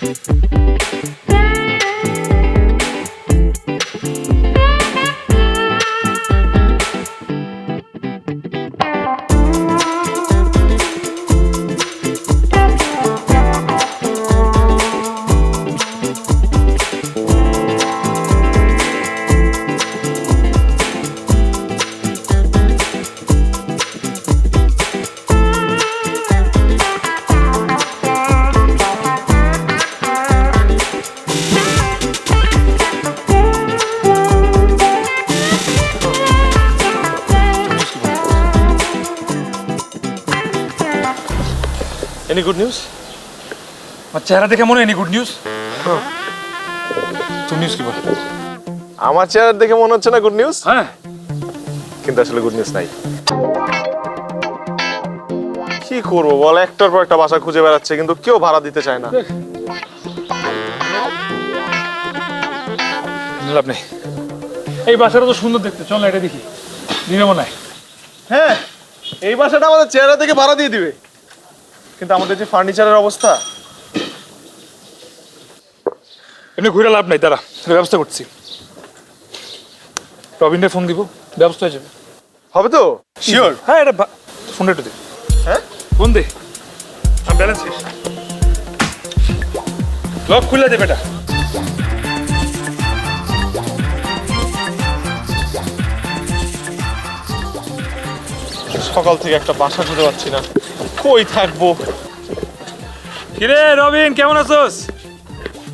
Any good news? আমার চেহারা দেখে মনে হয় এনি গুড নিউজ। তুমি নিউজ কি বল? আমার চেহারা দেখে মনে হচ্ছে না গুড নিউজ, হ্যাঁ কিন্তু আসলে গুড নিউজ নাই। কি করবো বল, একটার পর একটা বাসা খুঁজে বেড়াচ্ছে কিন্তু কেউ ভাড়া দিতে চায় না। লাভ নেই, এই বাসাটা তো সুন্দর দেখতে, চল না এটা দেখি, দিবে মনে হয়। হ্যাঁ, এই বাসাটা আমাদের চেহারা দেখে ভাড়া দিয়ে দিবে, কিন্তু আমাদের যে ফার্নিচারের অবস্থা। এমনি ঘুরে লাভ নাই, দাঁড়া ব্যবস্থা করছি। রবিনকে ফোন দিব, ব্যবস্থা হয়ে যাবে। হবে তো শিওর? হ্যাঁ, এটা ফোনটা একটু দে। হ্যাঁ ফোন দে, আমি ব্যালেন্স শেষ। লক খুলে দে বেটা। সকাল থেকে একটা বাসা খুঁজে পাচ্ছি না, কই থাকবো। কিরে রবিন, কেমন আছোস?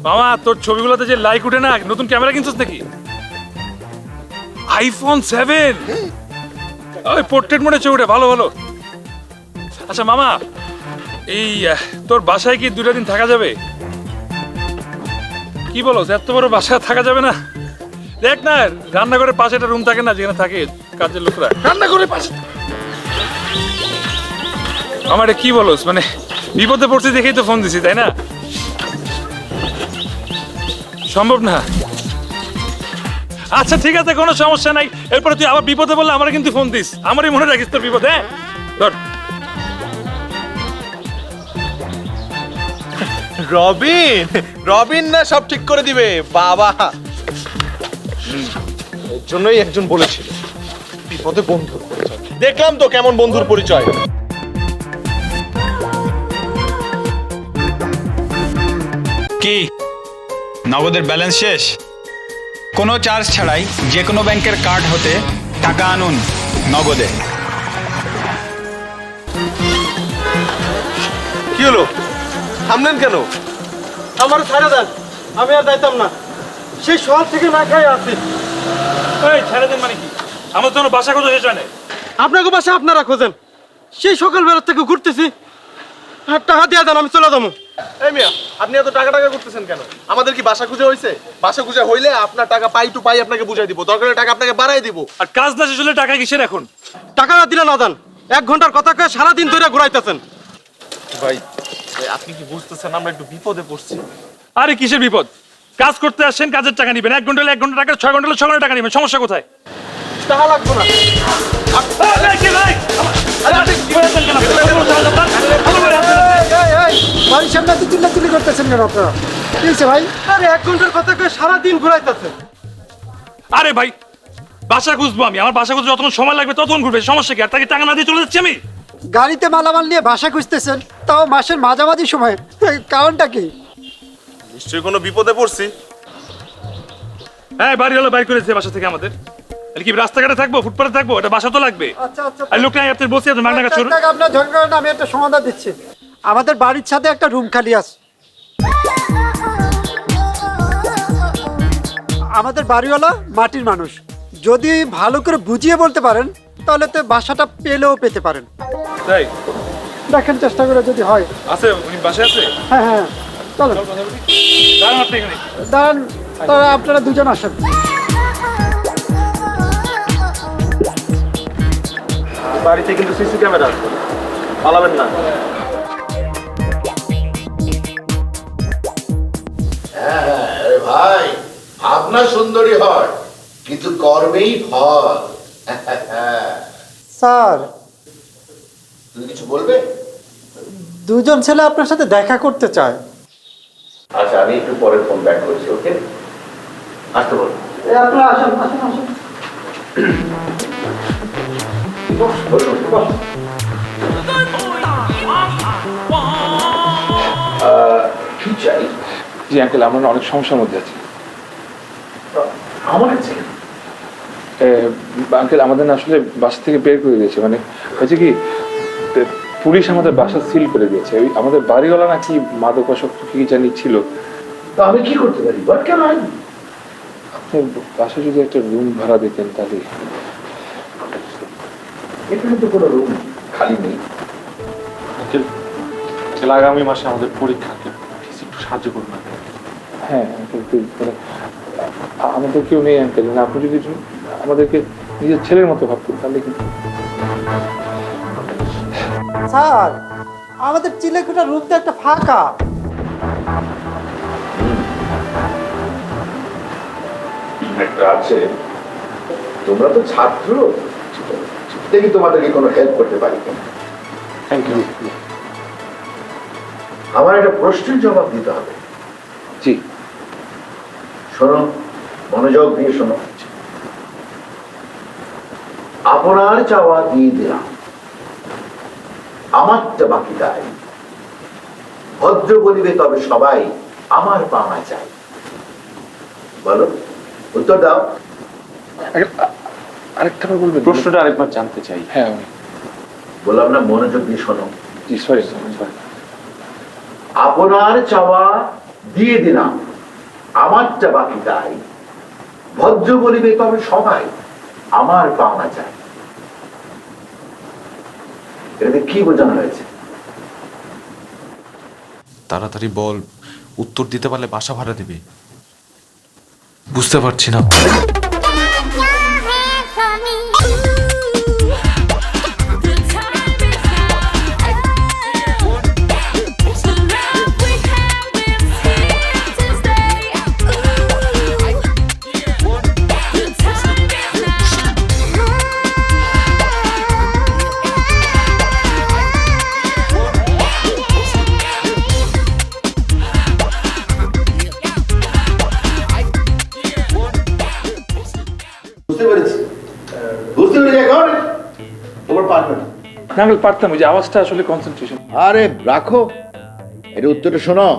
মামা, তোর ছবিগুলোতে যে লাইক উঠে না, নতুন ক্যামেরা কিনছিস নাকি? আইফোন 7, ওই পোর্ট্রেট মোডে ছবি উঠে, ভালো ভালো। আচ্ছা মামা, এই তোর বাসায় কি 2টা দিন থাকা যাবে? কি বলো, এত বড় বাসায় থাকা যাবে না? দেখ না, রান্নাঘরের পাশে একটা রুম থাকে না, যেখানে থাকে কাজের লোকরা, রান্নাঘরের পাশে। আমার কি বলোস, মানে বিপদে পড়ছি দেখেই তো ফোন দিছি, তাই না? সম্ভব না। আচ্ছা ঠিক আছে, কোনো সমস্যা নাই। এরপরে তুই আবার বিপদে বললে আমার কিন্তু ফোন দিস, আমারই মনে রাখিস তোর বিপদ। হ্যাঁ ধর। রবিন, রবিন না সব ঠিক করে দিবে বাবা। এর জন্যই একজন বলেছিল বিপদে বন্ধুর পরিচয়। দেখলাম তো কেমন বন্ধুর পরিচয়। কি নগদের ব্যালেন্স শেষ? কোনো চার্জ ছাড়াই যে কোনো ব্যাংকের কার্ড হতে টাকা আনুন নগদে। কি হলো, থামলেন কেন? আমার ছাড়া দেন, আমি আর যাইতাম না। সেই সকাল থেকে না খাই আছি। এই ছেড়ে দেন মানে কি? আমার তো বাসা কোথাও শেষ হয় না। আপনাকে বাসা আপনারা খোঁজেন, সেই সকালবেলা থেকে ঘুরতেছি। আর টাকা দিয়ে দেন, আমি চলে যাবো। এই মিয়া, আপনি এত টাকা টাকা করতেছেন কেন? আমাদের কি বাসা খুঁজে হয়েছে? বাসা খুঁজে হইলে আপনার টাকা পাই টু পাই আপনাকে বুঝাই দিব, দরকার হলে টাকা আপনাকে বাড়াই দিব। আর কাজ না শেষ হলে টাকা কিসের এখন? টাকা না দিলে না দেন। 1 ঘন্টার কথা কয়ে সারাদিন ধরে ঘুরাইতেছেন। ভাই, আপনি কি বুঝতেছেন আমরা একটু বিপদে পড়ছি? আরে কিসের বিপদ? কাজ করতে আসছেন, কাজের টাকা নিবেন। 1 ঘন্টা হলে 1 ঘন্টা টাকা, 6 ঘন্টা হলে 6 ঘন্টা টাকা নিবেন। সমস্যা কোথায়? টাকা লাগবে না। বাড়ির সামনে তো চিল্লাচিল্লি করতেছেন কেন আপনারা? কি হয়েছে ভাই? আরে 1 ঘন্টার কথা কয়ে সারাদিন ঘুরাইতেছেন। আরে ভাই, বাসা খুঁজবো আমি, আমার বাসা খুঁজতে যতক্ষণ সময় লাগবে ততক্ষণ ঘুরবে। সমস্যা কি? আর তাকে টাকা না দিয়ে চলে যাচ্ছি আমি। গাড়িতে মালামাল নিয়ে বাসা খুঁজতেছেন, তাও মাসের মাঝামাঝি সময়। কারণটা কি? নিশ্চয়ই কোনো বিপদে পড়ছি। হ্যাঁ, বাড়ি হলো বাইর করেছে বাসা থেকে আমাদের। আর কি রাস্তাঘাটে থাকবো, ফুটপাতে থাকবো? এটা বাসা তো লাগবে। আচ্ছা আচ্ছা, আর লোকটা আপনার বসে আছে মাগনা কাজ শুরু। আপনার ঝগড়া করেন, আমি একটা সমাধান দিচ্ছি। আমাদের বাড়ির সাথে একটা রুম খালি আছে। আমাদের বাড়িওয়ালা মাটির মানুষ, যদি ভালো করে বুঝিয়ে বলতে পারেন তাহলে তো বাসাটা পেলেও পেতে পারেন। তাই দেখেন চেষ্টা করে যদি হয়। আছে, উনি বাসায় আছে। হ্যাঁ হ্যাঁ, চলো দাঁড়ান আপনি এখানে। দাঁড়ান, তারা আপনারা দুজন আসেন। বাড়িতে কিন্তু সিসি ক্যামেরা আছে, পালাবেন না। আরে ভাই, ভাবনা সুন্দরী হয় কিন্তু কর্মেই ফল। স্যার, তুমি কিছু বলবে? দুজন ছেলে আপনার সাথে দেখা করতে চায়। আচ্ছা, আমি একটু পরে ফোন ব্যাক করছি। ওকে, আসতে বলো। আপনারা আসেন আসেন আসেন। কি চাই? জি আঙ্কেল, আমরা না অনেক সমস্যার মধ্যে আছি। আমার কাছে আঙ্কেল, আমাদের না আসলে বাসা থেকে বের করে দিয়েছে। মানে হয়েছে কি, পুলিশ আমাদের বাসা সিল করে দিয়েছে। ওই আমাদের বাড়িওয়ালা নাকি মাদকাসক্ত কি জানি ছিল। তো আমি কি করতে পারি? বাট কেন আপনার বাসায় যদি একটা রুম ভাড়া দিতেন তাহলে। এখানে তো কোনো রুম খালি নেই। আঙ্কেল, আগামী মাসে আমাদের পরীক্ষা, একটু সাহায্য করুন না। হ্যাঁ আঙ্কেল, মানে আমাদের কেউ নেই আঙ্কেল। মানে আপনি যদি আমাদেরকে নিজের ছেলের মতো ভাবতেন তাহলে কিন্তু। স্যার, আমাদের চিলেকোঠা রুম তো একটা ফাঁকা। একটা আছে, তোমরা তো ছাত্র, দেখি তোমাদেরকে কোনো হেল্প করতে পারি কিনা। Thank you. আমার একটা প্রশ্নের জবাব দিতে হবে। জি। শোনো, মনোযোগ দিয়ে শোনো। আপনার চাওয়া দিয়ে দিলাম, আমারটা বাকি তাই। ভদ্র বলিবে তবে সবাই, আমার পাওনা চাই। বলো, উত্তর দাও। আরেকটা বার বলবেন? প্রশ্নটা আরেকবার জানতে চাই। হ্যাঁ বললাম না, মনোযোগ দিয়ে শোনো। জি, সরি। আপনার চাওয়া দিয়ে দিলাম, আমারটা বাকি তাই। ভদ্র বলিবে তবে সবাই, আমার পাওনা চাই। এটাতে কি বোঝানো হয়েছে? তাড়াতাড়ি বল, উত্তর দিতে পারলে বাসা ভাড়া দেবে। বুঝতে পারছি না। বুঝতে পেরেছি, বুঝতে পেরেছি। এখন তোমার পারবে না। না আঙ্কেল, পারতাম। ওই যে আওয়াজটা আসলে কনসেন্ট্রেশন। আরে রাখো, এটা উত্তরটা শোনো।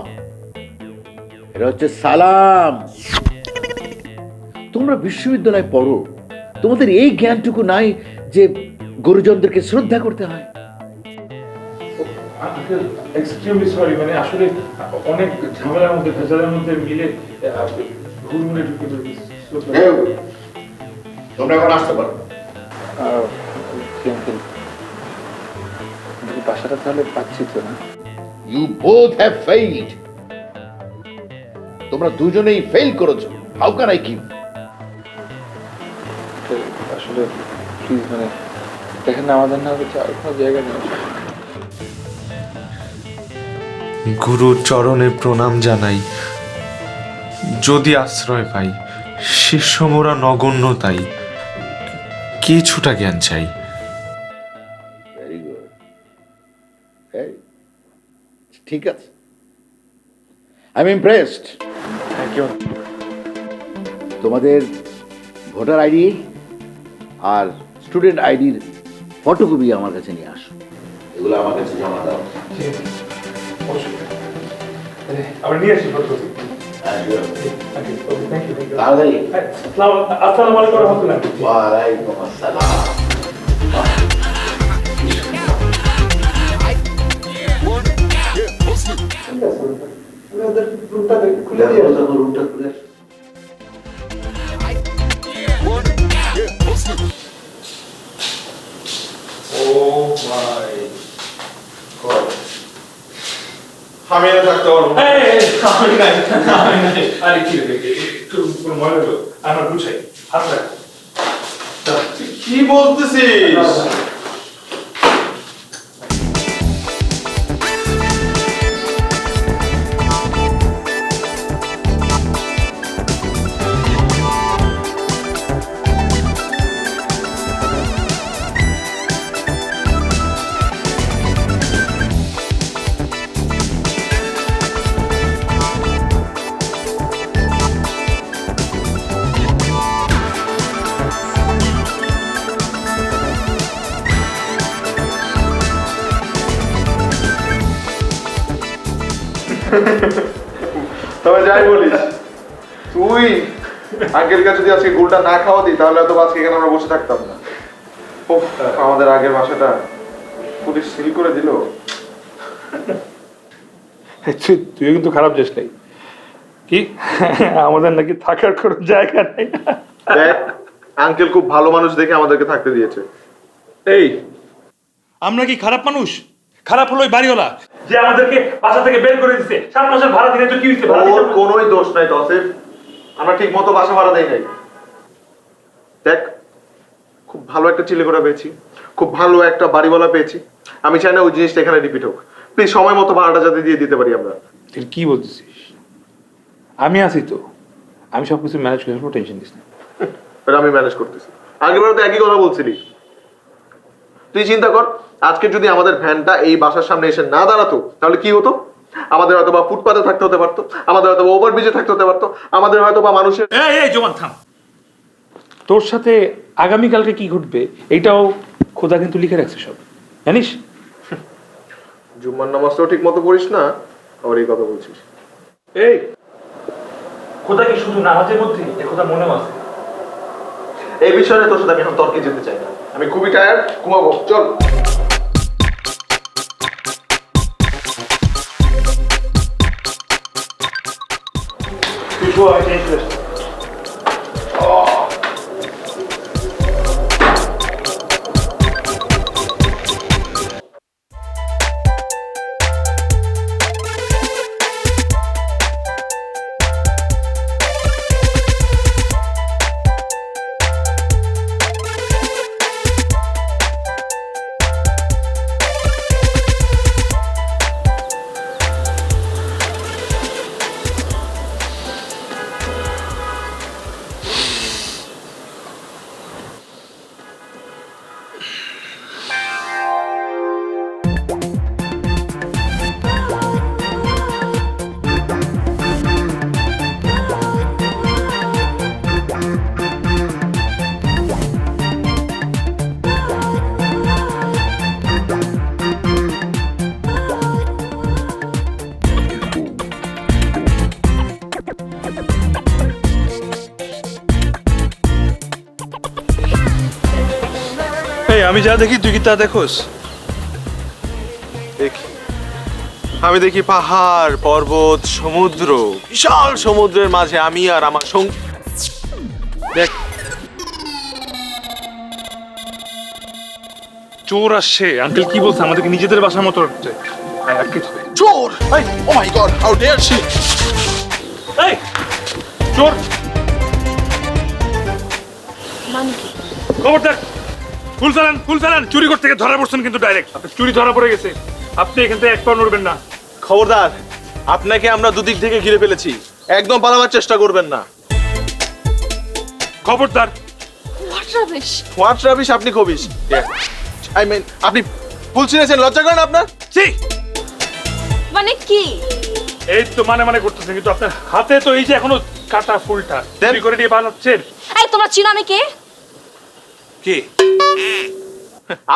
এটা হচ্ছে সালাম। তোমরা বিশ্ববিদ্যালয়ে পড়ো, তোমাদের এই জ্ঞানটুকু নাই যে গুরুজনদেরকে শ্রদ্ধা করতে হয়। Uncle, extremely sorry. মানে আসলে অনেক ঝামেলার মধ্যে, ভেজালের মধ্যে মিলে হুড়মুড়ে ঢুকে পড়েছি। তোমরা এখন আসতে পারো। আঙ্কেল, বাসাটা তাহলে পাচ্ছি তো না? You both have failed. তোমরা দুজনেই ফেল করেছো। How can I give? আসলে প্লিজ, মানে দেখেন না, আমাদের না হচ্ছে আর কোনো জায়গা নেই। গুরুর চরণে প্রণাম জানাই, যদি আশ্রয় পাই। শিষ্য মোরা নগণ্য তাই, কিছুটা জ্ঞান চাই। ভেরি গুড, ঠিক আছে। I am impressed. Thank you. তোমাদের ভোটার আইডি আর স্টুডেন্ট আইডির ফটোকপি আমার কাছে নিয়ে আসো। এগুলো আমার কাছে জমা দাও। আমরা নিয়ে আসি ফটোকপি। তাড়াতাড়ি। আসসালামু আলাইকুম ওয়া রাহমাতুল্লাহ। ওয়ালাইকুম আসসালাম। খুলে দাও, রুমটা খুলে। আমি এনে থাকতে পারবো না। আরে কি রে, একটু কোনো ময়লা হলো, আমরা গুছাই। হাত কি বলতেছিস? তবে যাই বলিস, তুই আঙ্কেলকে যদি আজকে গুলটা না খাওয়া দিই তাহলে হয়তো আজকে এখানে আমরা বসে থাকতাম না। উফ, আমাদের আগের বাসাটা পুলিশ সিল করে দিল। তুই কিন্তু খারাপ যাস নাই কি আমাদের নাকি থাকার কোনো জায়গা নেই। দেখ, আঙ্কেল খুব ভালো মানুষ দেখে আমাদেরকে থাকতে দিয়েছে। এই আমরা কি খারাপ মানুষ? খারাপ হলো ওই বাড়িওয়ালা যে আমাদেরকে বাসা থেকে বের করে দিচ্ছে। 7 মাসের ভাড়া দিলে তো কি হইছে? ওর কোনোই দোষ নাই তসিফ, আমরা ঠিক মতো বাসা ভাড়া দেই নাই। দেখ, খুব ভালো একটা ছেলেগোড়া পেয়েছি, খুব ভালো একটা বাড়িওয়ালা পেয়েছি। আমি চাই না ওই জিনিসটা এখানে রিপিট হোক। প্লিজ সময় মতো ভাড়াটা যাতে দিয়ে দিতে পারি আমরা। তুই কি বলতেছিস? আমি আছি তো, আমি সবকিছু ম্যানেজ করে ফেলবো, টেনশন দিস না। এটা আমি ম্যানেজ করতেছি। আগেরবার তো একই কথা বলছিলি। তুই চিন্তা কর, আজকে যদি আমাদের ভ্যানটা এই বাসার সামনে এসে না দাঁড়াতো তাহলে কি হতো? আমাদের হয়তো বা ফুটপাতে থাকতে হতে পারতো, আমাদের হয়তো ওভারব্রিজে থাকতে হতে পারতো, আমাদের হয়তো বা মানুষের। এই জোমান থাম। তোর সাথে আগামীকালকে কি ঘটবে এইটাও খোদা কিন্তু লিখে রাখছে সব, জানিস? জুম্মার নামাজটাও ঠিক মতো পড়িস না, আবার এই কথা বলছিস। এই খোদা কি শুধু নামাজের মধ্যে? এ খোদা মনেও আছে। এই বিষয়ে তোর সাথে আমি এখন তর্কে যেতে চাই না। আমি খুবই টায়ার্ড, ঘুমাবো, চল। তুই শো, আমি চেঞ্জ করে আসছি। আমি যা দেখি তুই কি তা দেখোস? দেখি, আমি দেখি পাহাড়, পর্বত, সমুদ্র, বিশাল সমুদ্রের মাঝে আমি আর আমার সঙ্গী। দেখ, চোর আসছে। আঙ্কেল কি বলছে? আমাদেরকে নিজেদের বাসার মতো রাখছে। চোর! ও মাই গড, হাউ ডেয়ার শি! এই চোর! খবরদার! ফুল চালান! চুরি করতে গিয়ে ধরা পড়ছেন কিন্তু ডাইরেক্ট। আপনি চুরি ধরা পড়ে গেছে, আপনি এখান থেকে এক পা নড়বেন না। খবরদার, আপনাকে আমরা দুদিক থেকে ঘিরে ফেলেছি, একদম পালাবার চেষ্টা করবেন না। খবরদার! হোয়াট রাবিশ আপনি খবিস? আই মিন, আপনি ফুল ছিঁড়েছেন, লজ্জা করেন আপনার? মানে কি? এই তো মানে করতেছেন, কিন্তু আপনার হাতে তো এই যে এখনো কাটা ফুলটা চুরি করে নিয়ে বানাচ্ছেন। এই তোমরা চিনো আমি কে? কে?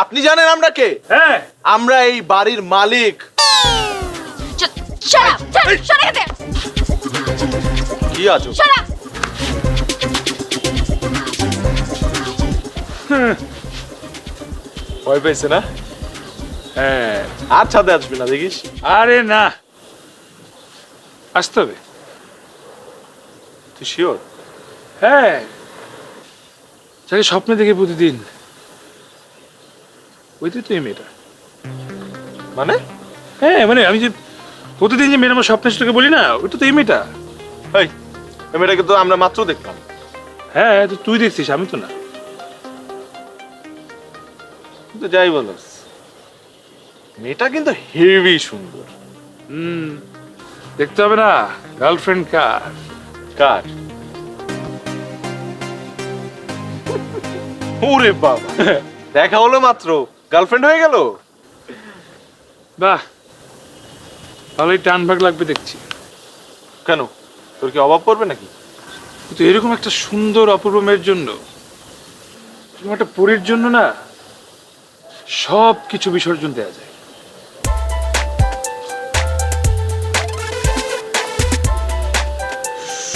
আপনি জানেন আমরা কে? হ্যাঁ, আমরা এই বাড়ির মালিক। Shut up! Shut up! কি আছো? Shut up! ভয় পেয়েছে না? হ্যাঁ। আর ছাদে আসবি না দেখিস। আরে না, আসতে হবে। তুই শিওর? হ্যাঁ, যাকে স্বপ্নে দেখে প্রতিদিন, ওইটাই তো এই মেয়েটা। মানে? হ্যাঁ, মানে আমি যে প্রতিদিন যে মেয়ের আমার স্বপ্নে সেটাকে বলি না, ওইটা তো এই মেয়েটা। এই মেয়েটাকে তো আমরা মাত্র দেখলাম। হ্যাঁ, তো তুই দেখছিস, আমি তো না। কিন্তু যাই বলস, মেয়েটা কিন্তু হেভি সুন্দর। দেখতে হবে না গার্লফ্রেন্ড কার? কার? ওরে বাবা, দেখা হলো মাত্র গার্লফ্রেন্ড হয়ে গেল? বাহ, তাহলেই টান ভাগ লাগবে দেখছি। কেন, তোর কি অভাব পড়বে নাকি? কিন্তু এরকম একটা সুন্দর অপূর্ব মেয়ের জন্য, এরকম একটা পরীর জন্য না সব কিছু বিসর্জন দেওয়া যায়।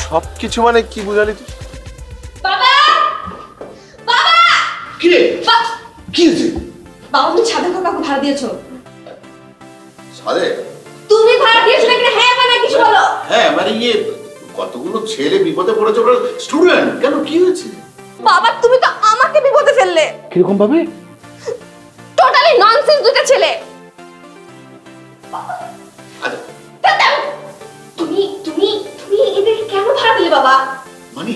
সবকিছু মানে কি বুঝালি তুই? বাবা বাবা কি রে কি হয়েছে? বাবা তুমি ছাদে কাউকে ভাড়া দিয়েছো? সাদে তুমি ভাড়া দিয়েছো নাকি? হ্যাঁ মানে কিছু বলো। হ্যাঁ মানে কতগুলো ছেলে বিপদে পড়েছে, ওরা স্টুডেন্ট, কেন কি হয়েছে? বাবা তুমি তো আমাকে বিপদে ফেললে। কিরকম ভাবে? টোটালি ননসেন্স দুটো ছেলে। আচ্ছা দাদা, তুমি তুমি তুমি এদেরকে কেন ভাড়া দিলে বাবা? মানে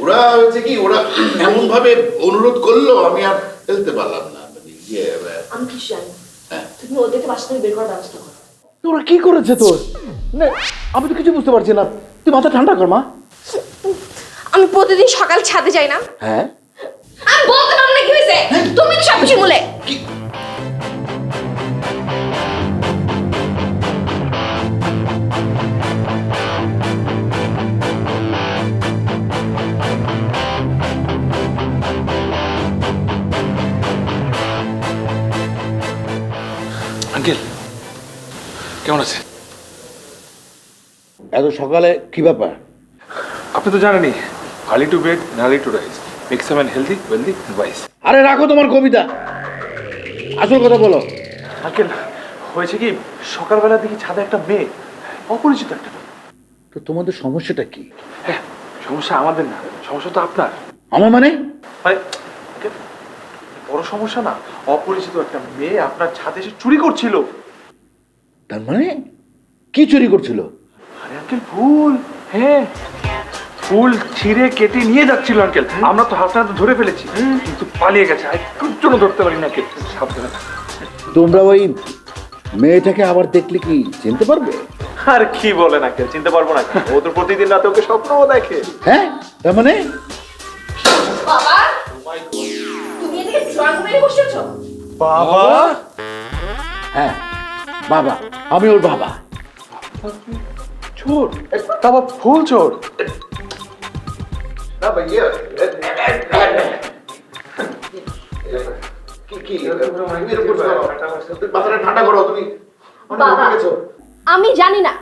ওরা হচ্ছে কি, ওরা এমন ভাবে অনুরোধ করলো আমি আর ফেলতে পারলাম না। মানে আমি কিছু জানি না। হ্যাঁ। তুমি ওদেরকে বাসা থেকে বের করার ব্যবস্থা করো। ওরা কি করেছে তোর? না আমি তো কিছু বুঝতে পারছি না, তুই মাথা ঠান্ডা কর মা। আমি প্রতিদিন সকাল ছাদে যাই না? হ্যাঁ আমি বলতে পারবো না কি হয়েছে। তুমি তো সবকিছু মূলে। কি আঙ্কেল কেমন আছে? এত সকালে কি ব্যাপার? আপনি তো জানেনই, early to bed early to rise makes a man healthy wealthy and wise. আরে রাখো তোমার কবিতা, আসল কথা বলো। আঙ্কেল হয়েছে কি, সকালবেলা দেখি ছাদে একটা মেয়ে, অপরিচিত একটা মেয়ে। তো তোমাদের সমস্যাটা কি? হ্যাঁ, সমস্যা আমাদের না, সমস্যা তো আপনার। আমার মানে মানে আঙ্কেল, বড় সমস্যা না, অপরিচিত একটা মেয়ে আপনার ছাদে এসে চুরি করছিল। তার মানে কি চুরি করছিল? আরে আঙ্কেল ফুল, হ্যাঁ ফুল ছিঁড়ে কেটে নিয়ে যাচ্ছিল আঙ্কেল। আমরা তো হাতে হাতে ধরে ফেলেছি, কিন্তু পালিয়ে গেছে। আর একটুর জন্য ধরতে পারি না আঙ্কেল, সাবধানে থাকুন। তোমরা ওই মেয়েটাকে আবার দেখলে কি চিনতে পারবে? আর কি বলেন আঙ্কেল, চিনতে পারবো না? ও তো প্রতিদিন রাতে ওকে স্বপ্নও দেখে। হ্যাঁ তার মানে বাবা তুমি এদিকে ড্রয়িং রুমে বসেছো? বাবা, হ্যাঁ বাবা, আমি ওর বাবা। চোর, বাবা ফুল চোর। না ভাইয়া, মাথাটা ঠান্ডা করো তুমি। বাবা আমি জানি না,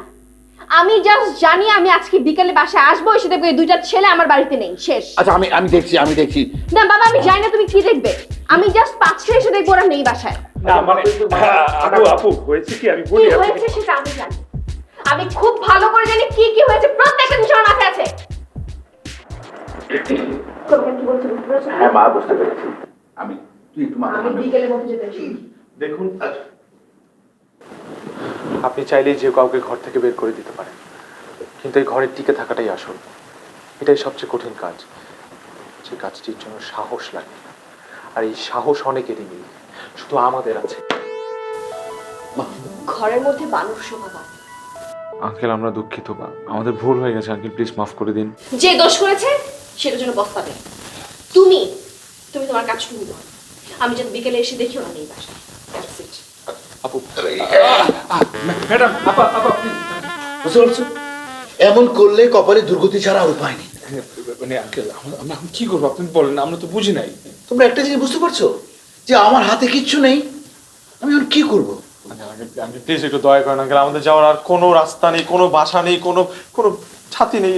আমি জাস্ট জানি আমি আজকে বিকেলে বাসায় আসবো, এসে দেখবো এই দুইটা ছেলে আমার বাড়িতে নেই, শেষ। আচ্ছা আমি দেখছি। না বাবা আমি জানি না তুমি কি দেখবে, আমি জাস্ট 5টা এসে দেখবো ওরা নেই বাসায়। না মানে আপু আপু হয়েছে কি আমি কি বলি হয়েছে সেটা আমি জানি, আমি খুব ভালো করে জানি কি কি হয়েছে, প্রত্যেকটা বিষয় আমার মাথায় আছে। তোমাকে কি বলছি বুঝতে পেরেছো? হ্যাঁ মা, বুঝতে পেরেছি। তুই একটু মাথা আমি ঠান্ডা কর। বিকেলের মধ্যে যেতে চাই। দেখুন, আপনি চাইলেই যে কাউকে ঘর থেকে বের করে দিতে পারেন, কিন্তু এই ঘরে টিকে থাকাটাই আসল। এটাই সবচেয়ে কঠিন কাজ, যে কাজটির জন্য সাহস লাগে। আর এই সাহস অনেকেরই নেই, শুধু আমাদের আছে। ঘরের মধ্যে বানর শোভা পায়। আঙ্কেল আমরা দুঃখিত, বা আমাদের ভুল হয়ে গেছে আঙ্কেল, প্লিজ মাফ করে দিন। যে দোষ করেছে সেটার জন্য বস্তাবে। তুমি তুমি তোমার কাজ শুরু করো, আমি যেন বিকেলে এসে দেখি ওরা নেই বাসায়। That's it. আপু ম্যাডাম আপা আপা প্লিজ। বুঝতে পারছো? এমন করলে কপালে দুর্গতি ছাড়া আর উপায় নেই। মানে আঙ্কেল আমরা এখন কি করবো আপনি বলেন, আমরা তো বুঝি নাই। তোমরা একটা জিনিস বুঝতে পারছো, যে আমার হাতে কিচ্ছু নেই, আমি এখন কি করবো? আঙ্কেল প্লিজ একটু দয়া করেন আঙ্কেল, আমাদের যাওয়ার আর কোনো রাস্তা নেই, কোনো বাসা নেই, কোনো কোনো ছাতি নেই।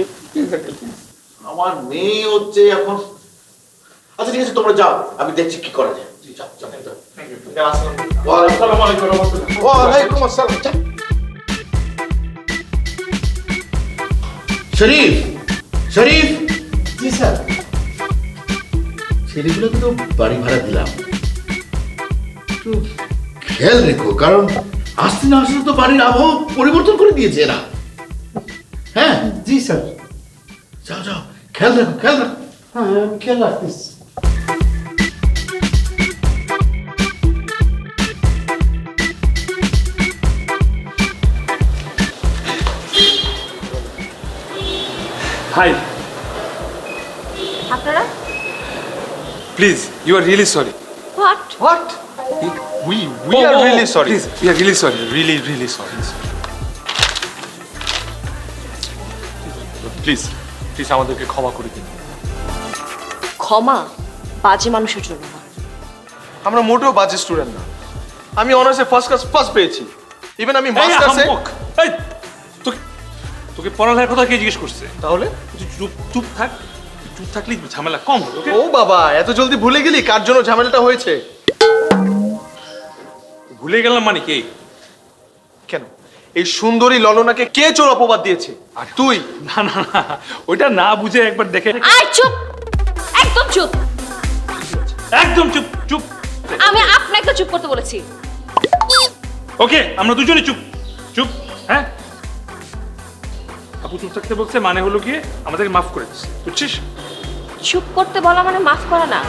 আমার মেয়ে হচ্ছে এখন। আচ্ছা ঠিক আছে, তোমরা যাও, আমি দেখছি কি করা যায়। যাও, যাও, যাও। ওয়ালাইকুম আসসালাম। যাও। শরীফ, শরীফ। জি স্যার। ছেলেগুলোকে তো বাড়ি ভাড়া দিলাম, একটু খেয়াল রেখো, কারণ আসতে না আসতে তো বাড়ির আবহাওয়া পরিবর্তন করে দিয়েছে এরা। হ্যাঁ জি স্যার। যাও যাও, খেয়াল রাখো, খেয়াল রাখো। হ্যাঁ আমি খেয়াল রাখতেছি। হাই আপনারা please, you are really sorry. What? What? We are really sorry. Please, we are really sorry. really sorry. Please please আমাদেরকে ক্ষমা করে দিন। ক্ষমা বাজে মানুষের জন্য না। আমরা মোটেও বাজে স্টুডেন্ট না। আমি অনার্সে ফার্স্ট ক্লাস ফার্স্ট পেয়েছি। ইভেন আমি মাস্টার্সে। এই তুই তোকে পড়ালেখার কথা কে জিজ্ঞেস করছে? তাহলে তুই চুপ চুপ থাক, তুই চুপ থাকলেই ঝামেলা কম হবে, ওকে? ও বাবা, এত জলদি ভুলে গেলি কার জন্য ঝামেলাটা হয়েছে? ভুলে গেলাম মানে কি? কেন এই সুন্দরী ললনাকে কে চোর অপবাদ দিয়েছে? আর তুই? না না না, ওইটা না বুঝে একবার দেখে। আয় চুপ, একদম চুপ। একদম চুপ চুপ। আমি আপনাকে চুপ করতে বলেছি। ওকে, আমরা দুজনে চুপ চুপ। হ্যাঁ, আপু চুপ থাকতে বলছে মানে হলো কি আমাদেরকে মাফ করে দিচ্ছে, বুঝছিস? চুপ করতে বলা মানে মাফ করা না,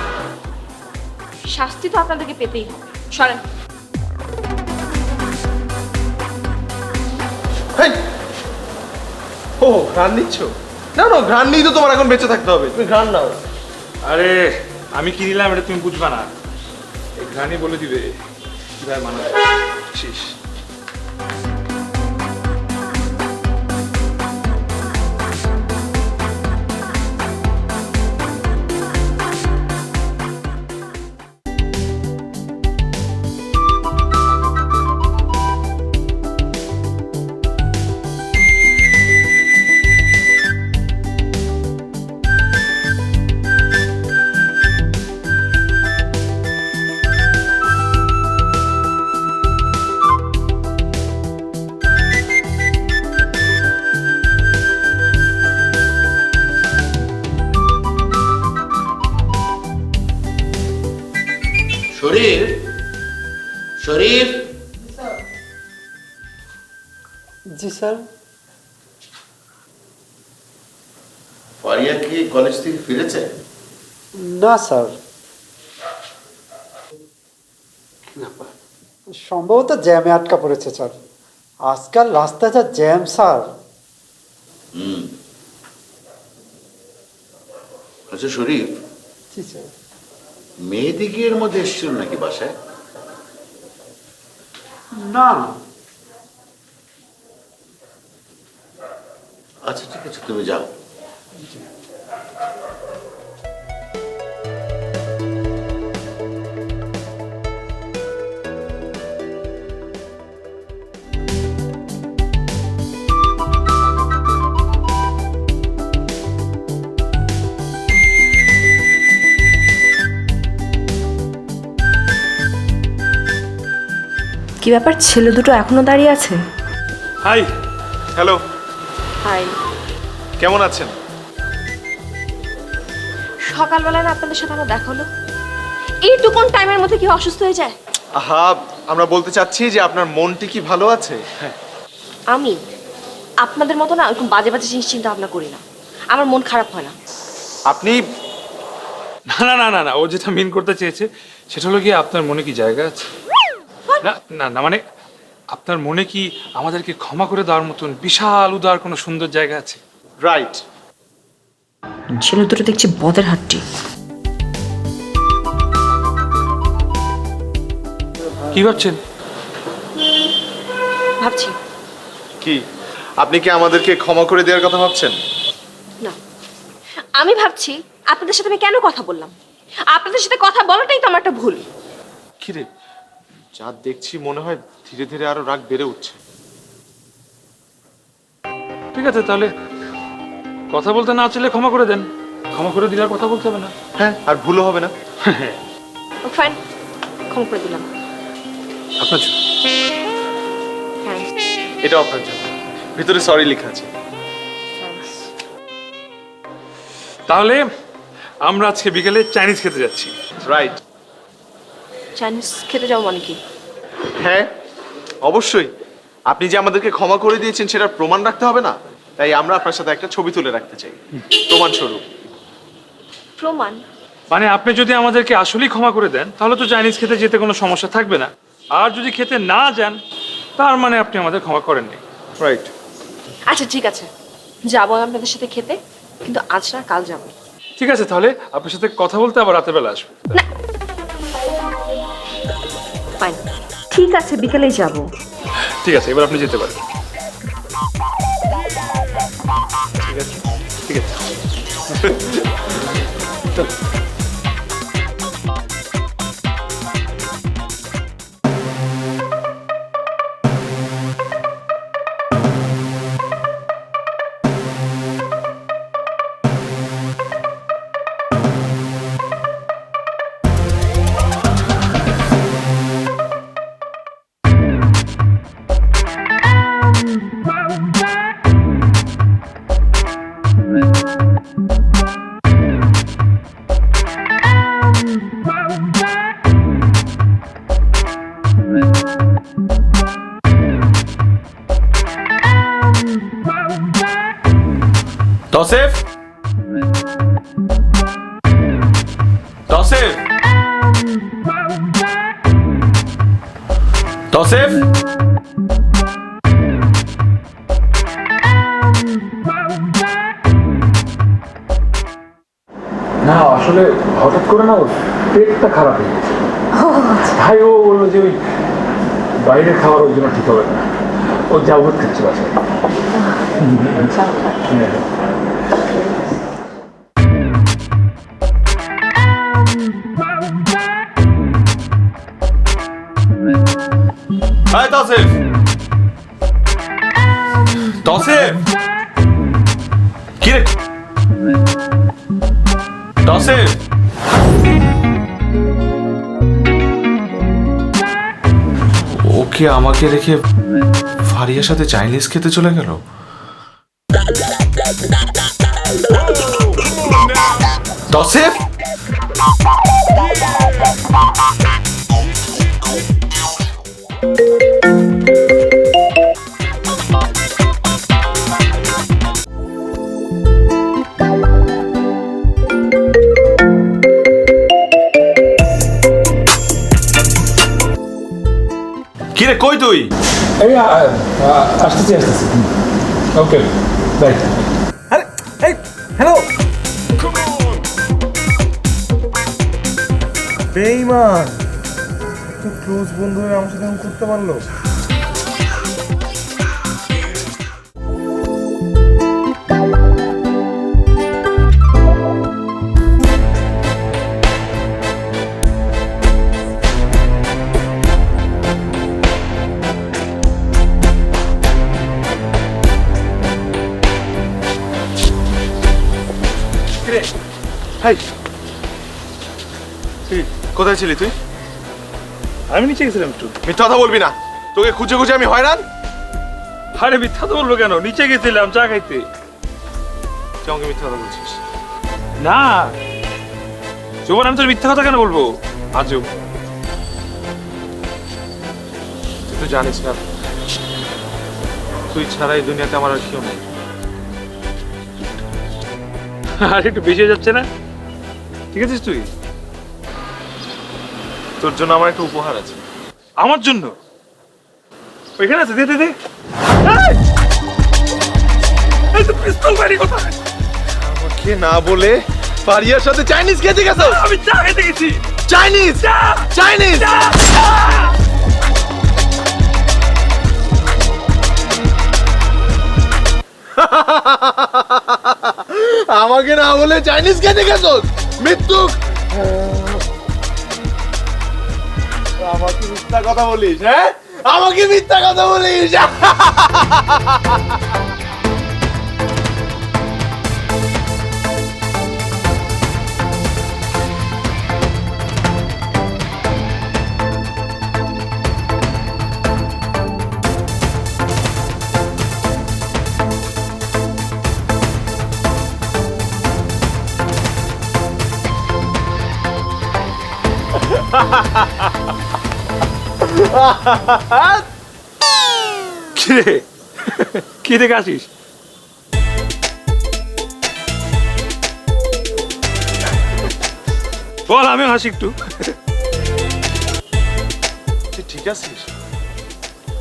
শাস্তি তো আপনাদেরকে পেতেই হবে। সরেন। হেই! ও ঘ্রাণ নিচ্ছ? না না, ঘ্রাণ নিয়ে তো তোমার এখন বেঁচে থাকতে হবে, তুমি ঘ্রাণ নাও। আরে আমি কি নিলাম এটা তুমি বুঝবা না, এই ঘানি বলে দিবে কিভাবে মানা শেষ। শরীফ, শরীফ, জি স্যার। ফারিয়া কি কলেজ থেকে ফিরেছে? না স্যার, সম্ভবত জ্যামে আটকা পড়েছে স্যার। আজকাল রাস্তায় যা জ্যাম স্যার। আচ্ছা শরীফ, জি স্যার। মেয়েদিকে এর মধ্যে এসেছিল নাকি বাসায়? না। আচ্ছা ঠিক আছে, তুমি যাও। কি ব্যাপার, ছেলে দুটো এখনো দাঁড়িয়ে আছে? হাই। Hello, hi. কেমন আছেন? সকালবেলায় না আপনাদের সাথে আমার দেখা হলো, এইটুকুন টাইমের মধ্যে কি অসুস্থ হয়ে যায়? আহা, আমরা বলতে চাচ্ছি যে আপনার মনটি কি ভালো আছে? আমি আপনাদের মতো না এরকম বাজে বাজে জিনিস চিন্তা ভাবনা করি না, আমার মন খারাপ হয় না। আপনি না না না না না, ও যেটা মিন করতে চেয়েছে সেটা হলো কি আপনার মনে কি জায়গা আছে? না না না, মানে আপনার মনে কি আমাদেরকে ক্ষমা করে দেওয়ার মতন বিশাল উদার কোনো সুন্দর জায়গা আছে? রাইট। ছেলে দুটো দেখছি বদের হাট্টি। কি ভাবছেন? ভাবছি কি আপনি কি আমাদেরকে ক্ষমা করে দেওয়ার কথা ভাবছেন? না, আমি ভাবছি আপনাদের সাথে আমি কেন কথা বললাম। আপনাদের সাথে কথা বলাটাই তো আমার একটা ভুল। কি রে, যা দেখছি মনে হয় ধীরে ধীরে আরো রাগ বেড়ে উঠছে। ঠিক আছে, তাহলে কথা বলতে না চাইলে ক্ষমা করে দেন, ক্ষমা করে দিলে আর কথা বলতে হবে না। হ্যাঁ, আর ভুলও হবে না। ফাইন, ক্ষমা করে দিলাম। আপনার জন্য। থ্যাঙ্কস। এটা আপনার জন্য, ভিতরে সরি লেখা আছে। তাহলে আমরা আজকে বিকেলে চাইনিজ খেতে যাচ্ছি। রাইট। চাইনিজ খেতে যাও মানে কি? হ্যাঁ অবশ্যই, আপনি যে আমাদেরকে ক্ষমা করে দিয়েছেন সেটার প্রমাণ রাখতে হবে না, তাই আমরা আপনার সাথে একটা ছবি তুলে রাখতে চাই প্রমাণ স্বরূপ। প্রমাণ? মানে আপনি যদি আমাদেরকে আসলেই ক্ষমা করে দেন তাহলে তো চাইনিজ খেতে যেতে কোনো সমস্যা থাকবে না, আর যদি খেতে না যান তার মানে আপনি আমাদের ক্ষমা করেননি। রাইট। আচ্ছা ঠিক আছে, যাবো আপনাদের সাথে খেতে, কিন্তু আজ না কাল যাবো। ঠিক আছে, তাহলে আপনার সাথে কথা বলতে আবার রাতের বেলা আসবো। না, ফাইন, ঠিক আছে, বিকেলেই যাবো। ঠিক আছে, এবার আপনি যেতে পারেন। ঠিক আছে ঠিক আছে। তসিফ তসিফ তসিফ না আসলে হঠাৎ করে না ওর পেটটা খারাপ হয়ে গেছে তাই ও বললো যে ওই বাইরে খাওয়ার ওর জন্য ঠিক হবে না ও যাবত খাচ্ছে বাসায় হ্যাঁ। হাই তসিফ তসিফ কি রে তসিফ ওকে আমাকে রেখে ফারিয়ার সাথে চাইনিজ খেতে চলে গেল তসিফ কিরে কই তুই এই আসতেছি আসতেছি ওকে বাই আরে এই হ্যালো বেঈমান তুই ক্লোজ বন্ধু হয়ে আমার সাথে এমন করতে পারলো হাই কোথায় ছিলি তুই আমি নিচে গেছিলাম একটু মিথ্যা কথা বলবি না তোকে খুঁজে খুঁজে আমি হয়রান আরে মিথ্যা তো বললো কেন নিচে গেছিলাম চা খাইতে তুই আমাকে মিথ্যা কথা বলছিস না জোবান আমি তোর মিথ্যা কথা কেন বলবো আজও তুই তো জানিস না তুই ছাড়া এই দুনিয়াতে আমার আর কেউ নেই আর একটু বেশি হয়ে যাচ্ছে না ঠিক আছিস তুই তোর জন্য আমার একটা উপহার আছে আমার জন্য ওইখানে আছে দে দে দে এই তো পিস্তল বাড়ি কোথায় আমাকে না বলে ফারিয়ার সাথে চাইনিজ খেতে গেছো আমি চা খেতে গেছি চাইনিজ চাইনিজ আমাকে না বলে চাইনিজ খেতে গেছো মৃত্যুক আমাকে মিথ্যা কথা বলিস হ্যাঁ আমাকে মিথ্যা কথা বলিস কিরে কি দেখে আসিস বল আমিও হাসি একটু তুই ঠিক আছিস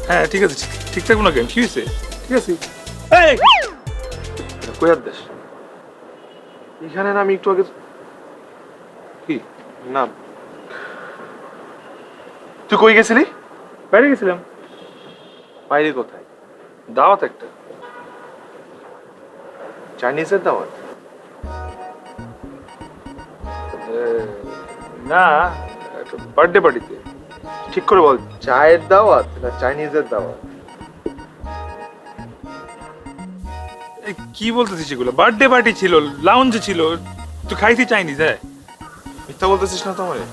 হ্যাঁ ঠিক আছে ঠিক থাকবো না কেন কি হয়েছে ঠিক আছে এই কোয়ার দেশ এখানে না আমি একটু আগে কি না তুই কই গেছিলি বাইরে গেছিলাম বাইরে কোথায় দাওয়াত একটা চাইনিজের দাওয়াত না একটা বার্থডে পার্টিতে ঠিক করে বল চায়ের দাওয়াত না চাইনিজের দাওয়াত এই কি বলতেছিস এগুলো বার্থডে পার্টি ছিল লাউঞ্জে ছিল তুই খাইতে চাইনিস হ্যাঁ মিথ্যা বলতেছিস না তো আমারে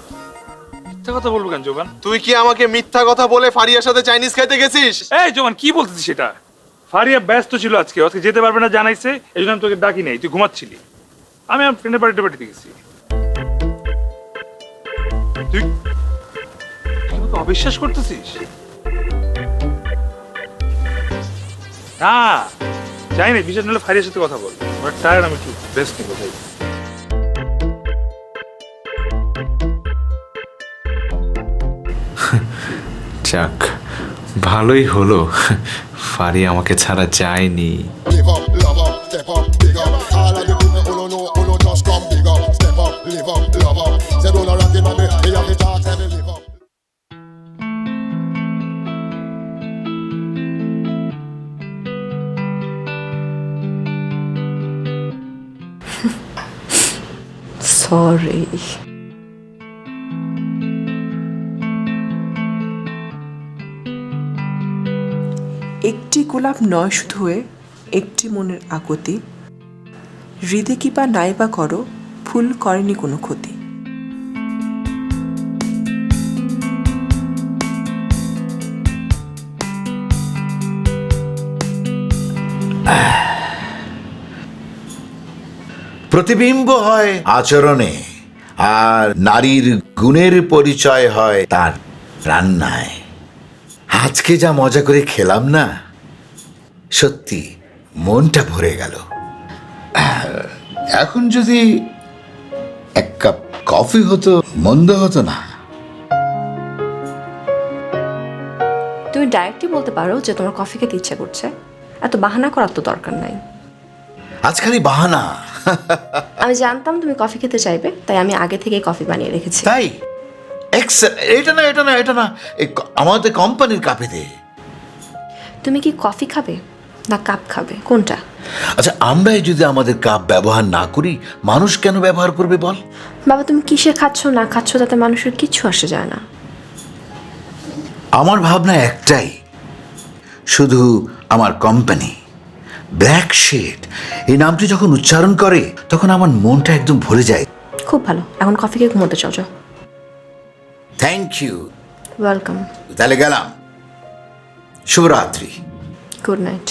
মিথ্যা কথা বলবো কেন জোবান তুই কি আমাকে মিথ্যা কথা বলে ফারিয়ার সাথে চাইনিজ খাইতে গেছিস এই জোবান কি বলতেছিস সেটা ফারিয়া ব্যস্ত ছিল আজকে যেতে পারবে না জানাইছে এই জন্য আমি তোকে ডাকি নাই তুই ঘুমাচ্ছিলি আমি আমার ফ্রেন্ডের পার্টিতে গেছি তুই আমাকে অবিশ্বাস করতেছিস না যাই না, বিশেষ নাহলে ফারিয়ার সাথে কথা বল। আমার টায়ার, আমি একটু রেস্ট নিবো ভাই। যাক, ভালোই হলো, ফারি আমাকে ছাড়া যায়নি। Live up, love up, step up, big up. All of you people who know, who know just come big up. Step up, live up, love up. Say don't rock it, baby. They have the talk, say they live up. Sorry. একটি গোলাপ নয় শুধু হয়ে একটি মনের আগতি, হৃদে কি বা নাই বা করো, ফুল করেনি কোনো ক্ষতি। প্রতিবিম্ব হয় আচরণে, আর নারীর গুণের পরিচয় হয় তার রান্নায়। আজকে যা মজা করে খেলাম না, সত্যি মনটা ভরে গেল। এখন যদি এক কাপ কফি হতো, মন্দ হতো না। তুমি ডাইরেক্টলি বলতে পারো যে তোমার কফি খেতে ইচ্ছা করছে, এত বাহানা করার তো দরকার নাই। আজ খালি বাহানা। আমি জানতাম তুমি কফি খেতে চাইবে, তাই আমি আগে থেকেই কফি বানিয়ে রেখেছি। তাই এটা না, এটা না, এটা না, আমাদের কোম্পানির কাপে দে। তুমি কি কফি খাবে না কাপ খাবে, কোনটা? আচ্ছা, আমরাই যদি আমাদের কাপ ব্যবহার না করি, মানুষ কেন ব্যবহার করবে বল? বাবা, তুমি কিসে খাচ্ছ না খাচ্ছ তাতে মানুষের কিচ্ছু আসে যায় না। আমার ভাবনা একটাই, শুধু আমার কোম্পানি ব্ল্যাক শেড এই নামটি যখন উচ্চারণ করে, তখন আমার মনটা একদম ভরে যায়। খুব ভালো, এখন কফি খেয়ে ঘুমোতে চল। Thank you. ওয়েলকাম। তাহলে গেলাম, শুভরাত্রি। Good night.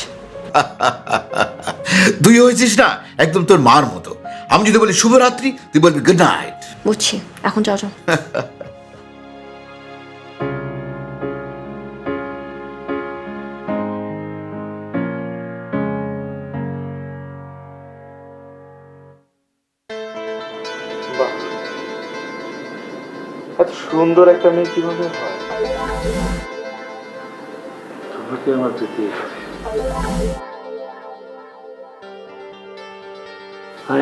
তুই হয়েছিস না একদম তোর মার মতো। আমি যদি বলি শুভরাত্রি, তুই বলবি গুড নাইট। বুঝছি, এখন যাও যাও। এত সুন্দর একটা মেয়ে কিভাবে হয়? তোমাকে আমার দিতে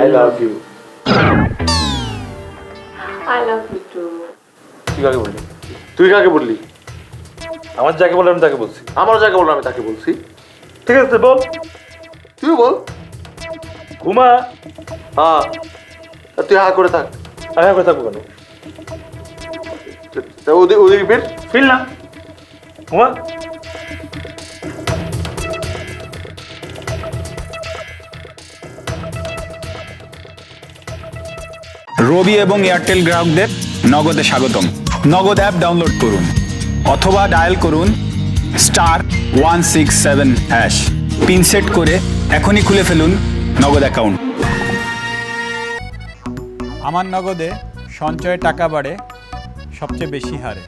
I love you. I love you too. তুই কাকে বললি? তুই কাকে বললি? আমার যাকে বললাম তাকে বলছি। আমারও যাকে বললাম আমি তাকে বলছি। ঠিক আছে বল, তুই বল। ঘুমা। হ্যাঁ, আর তুই হা করে থাক। আমি এখন থাকবো কেন? ওদিকে ফির। ফিল না, ঘুমা। রবি এবং এয়ারটেল গ্রাহকদের নগদে স্বাগতম। নগদ অ্যাপ ডাউনলোড করুন অথবা ডায়াল করুন *167#। পিন সেট করে এখনই খুলে ফেলুন নগদ অ্যাকাউন্ট। আমার নগদে সঞ্চয়ে টাকা বাড়ে সবচেয়ে বেশি হারে।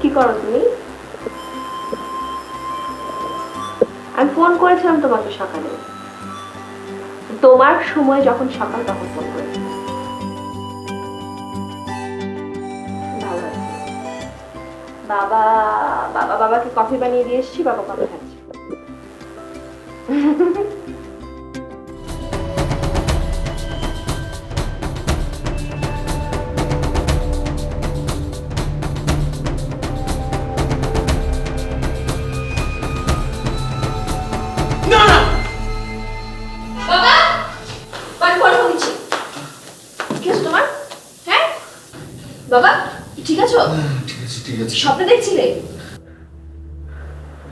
কি করো তুমি? আমি ফোন করেছিলাম তোমাকে সকালে, তোমার সময় যখন সকাল তখন ফোন করেছি। ভালো আছে। বাবাকে কফি বানিয়ে দিয়ে এসেছি, বাবা কফি খাচ্ছে। বাবা ঠিক আছো? ঠিক আছে স্বপ্ন দেখছিলে?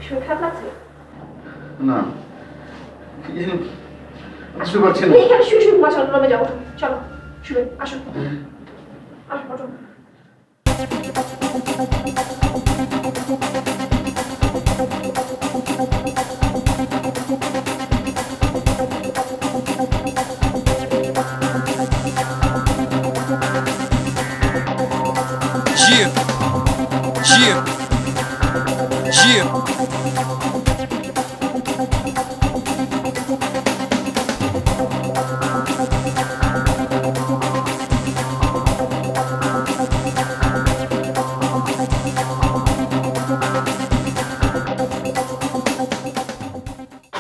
শরীর খারাপ লাগছে? না বুঝতে পারছি না। এখানে শুয়ে শুয়ে ঘুমাচ্ছ, রুমে যাও, চলো শুয়ে আসো আসো ওঠো।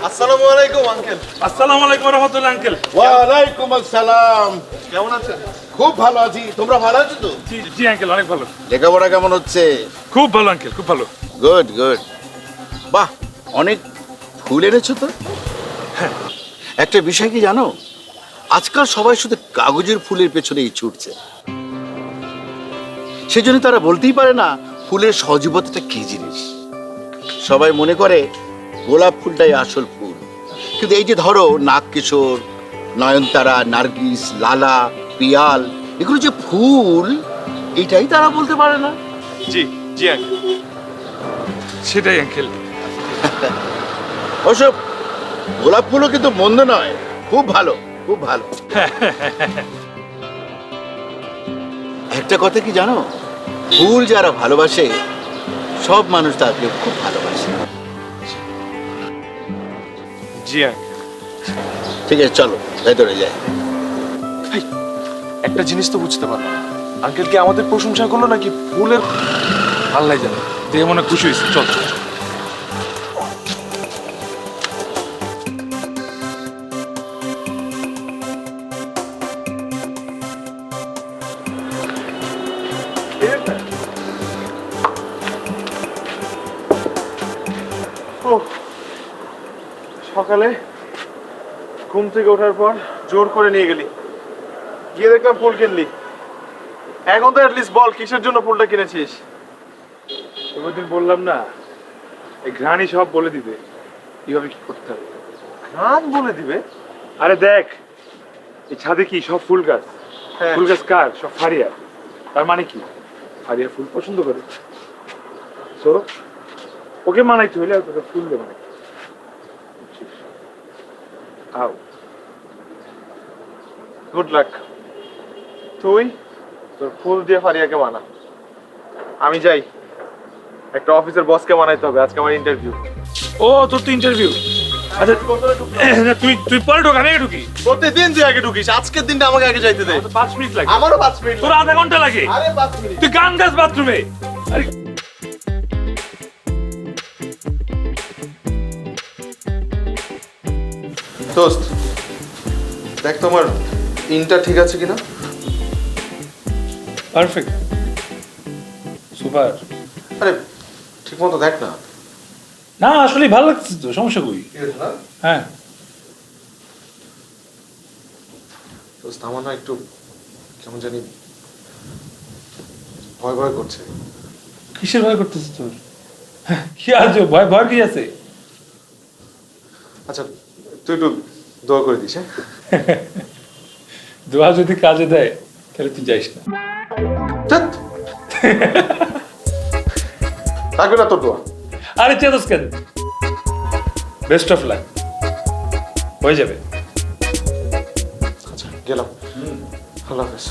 আসসালামু আলাইকুম আঙ্কেল। আসসালামু আলাইকুম রহমতুল্লাহ আঙ্কেল। ওয়ালাইকুম আসসালাম। কেমন আছেন? খুব ভালো আছি, তোমরা ভালো আছো তো? জি জি আঙ্কেল, অনেক ভালো। লেখাপড়া কেমন হচ্ছে? খুব ভালো আঙ্কেল, খুব ভালো। Good good. বাহ, অনেক ফুল এনেছো তো। একটা বিষয় কি জানো, আজকাল সবাই শুধু কাগজের ফুলের পেছনেই ছুটছে। সেজন্য তারা বলতেই পারে না ফুলের সজীবতাটা কি জিনিস। সবাই মনে করে গোলাপ ফুলটাই আসল ফুল, কিন্তু এই যে ধরো নাগকিশোর, নয়নতারা, নার্গিস, লালা, পিয়াল, এগুলো যে ফুল, এটাই তারা বলতে পারে না। জি জি আঙ্কেল। সেটাই আঙ্কেল। ওসব গোলাপ ফুলও কিন্তু মন্দ নয়, খুব ভালো, খুব ভালো। একটা কথা কি জানো, ফুল যারা ভালোবাসে সব মানুষ তাকে খুব ভালোবাসে। জি আঙ্কেল। ঠিক আছে, চলো ভেতরে যাই। একটা জিনিস তো বুঝতে পারলাম না, আঙ্কেল কি আমাদের প্রশংসা করলো নাকি ফুলের? আল্লাহ জানে, দেখে মনে হয় খুশি হয়েছে। চল চল। সকালে ঘুম থেকে ওঠার পর জোর করে নিয়ে গেলি, গিয়ে দেখলাম ফুল কিনলি। এখন তো অ্যাটলিস্ট বল কিসের জন্য ফুলটা কিনেছিস? ওই দিন বললাম না, এই ঘ্রাণী সব বলে দিবে কিভাবে কি করতে হবে। গান বলে দিবে? আরে দেখ, এই ছাদে কি সব ফুল গাছ। হ্যাঁ। ফুল গাছ কার? সব ফারিয়া। তার মানে কি ফারিয়া ফুল পছন্দ করে, তো ওকে মানাইতে হইলে আর তোকে ফুল দেবে না। আও গুড লাক। তুই তোর ফুল দিয়ে ফারিয়াকে মানা, আমি যাই। একটা অফিসের বসকে মানাইতে হবে, আজকে আমার ইন্টারভিউ। ও তোর তো ইন্টারভিউ। আচ্ছা তুই তুই পরে ঢোক, আমি আগে ঢুকি। প্রতিদিন তুই আগে ঢুকিস, আজকের দিনটা আমাকে আগে যাইতে দে। 5 মিনিট লাগে। আমারও 5 মিনিট। তোর আধা ঘন্টা লাগে। আরে 5 মিনিট। তুই গান গাছ বাথরুমে। আরে দোস্ত দেখ তো আমার ইনটা ঠিক আছে কিনা। Perfect, super. আরে ঠিক মতো দেখ না। না আসলে ভালো লাগছে তো, সমস্যা কই? হ্যাঁ দোস্ত আমার না একটু কেমন জানি ভয় ভয় করছে। কিসের ভয় করতেছিস তোর? কি আছে ভয়? ভয় কি আছে? আচ্ছা তুই একটু দোয়া করে দিস। হ্যাঁ দোয়া যদি কাজে দেয় তাহলে তুই যাইস না। ধ্যাৎ। থাকবে না তোর দোয়া। আরে চেতস কেন? বেস্ট অফ লাক, হয়ে যাবে। আচ্ছা গেলাম, আল্লাহ হাফেজ।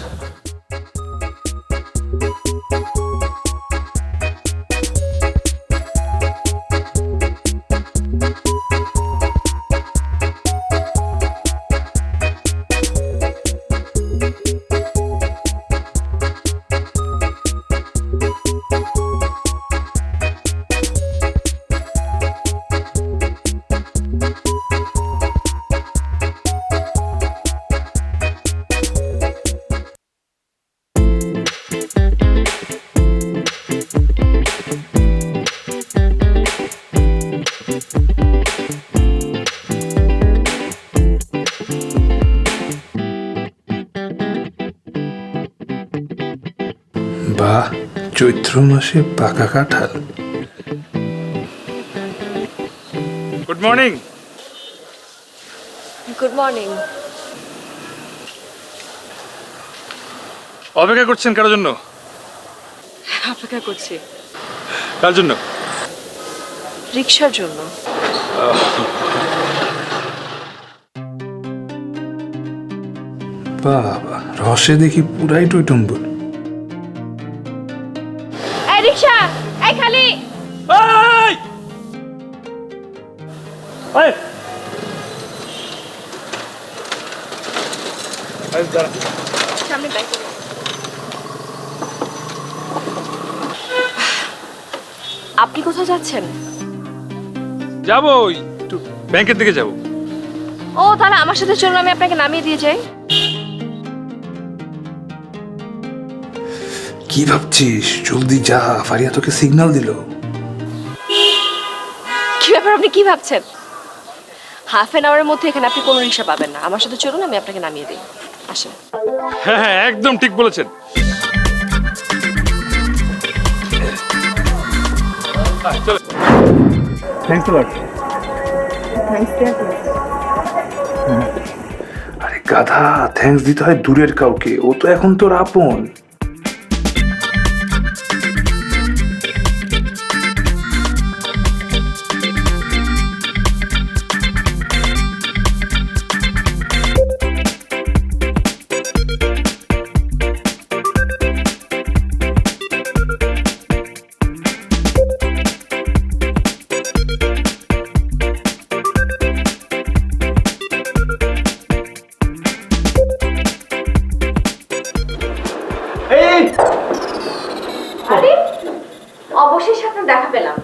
বাহ, চৈত্র মাসে পাকা কাঁঠাল। Good morning. Good morning. অপেক্ষা করছেন কারোর জন্য? অপেক্ষা করছি কার জন্য? রিক্সার জন্য। বাবা, রসে দেখি পুরাই টইটম্বুর। এই রিক্সা, এই খালি। সামনে ব্যাক করো। আপনি কোথায় যাচ্ছেন? যাবো, একটু ব্যাংকের দিকে যাবো। ও তাহলে আমার সাথে চলুন, আমি আপনাকে নামিয়ে দিয়ে যাই। কি ভাবছিস? জলদি যা, ফারিয়া তোকে সিগন্যাল দিল। কি ব্যাপার, আপনি কি ভাবছেন? হাফ এন আওয়ারের মধ্যে এখানে আপনি কোনো রিক্সা পাবেন না। আমার সাথে চলুন, আমি আপনাকে নামিয়ে দিই। আসেন। হ্যাঁ হ্যাঁ, একদম ঠিক বলেছেন। থ্যাংকস আ লট। আরে গাধা, থ্যাঙ্কস দিতে হয় দূরের কাউকে, ও তো এখন তোর আপন। আরে অবশেষে আপনার দেখা পেলাম।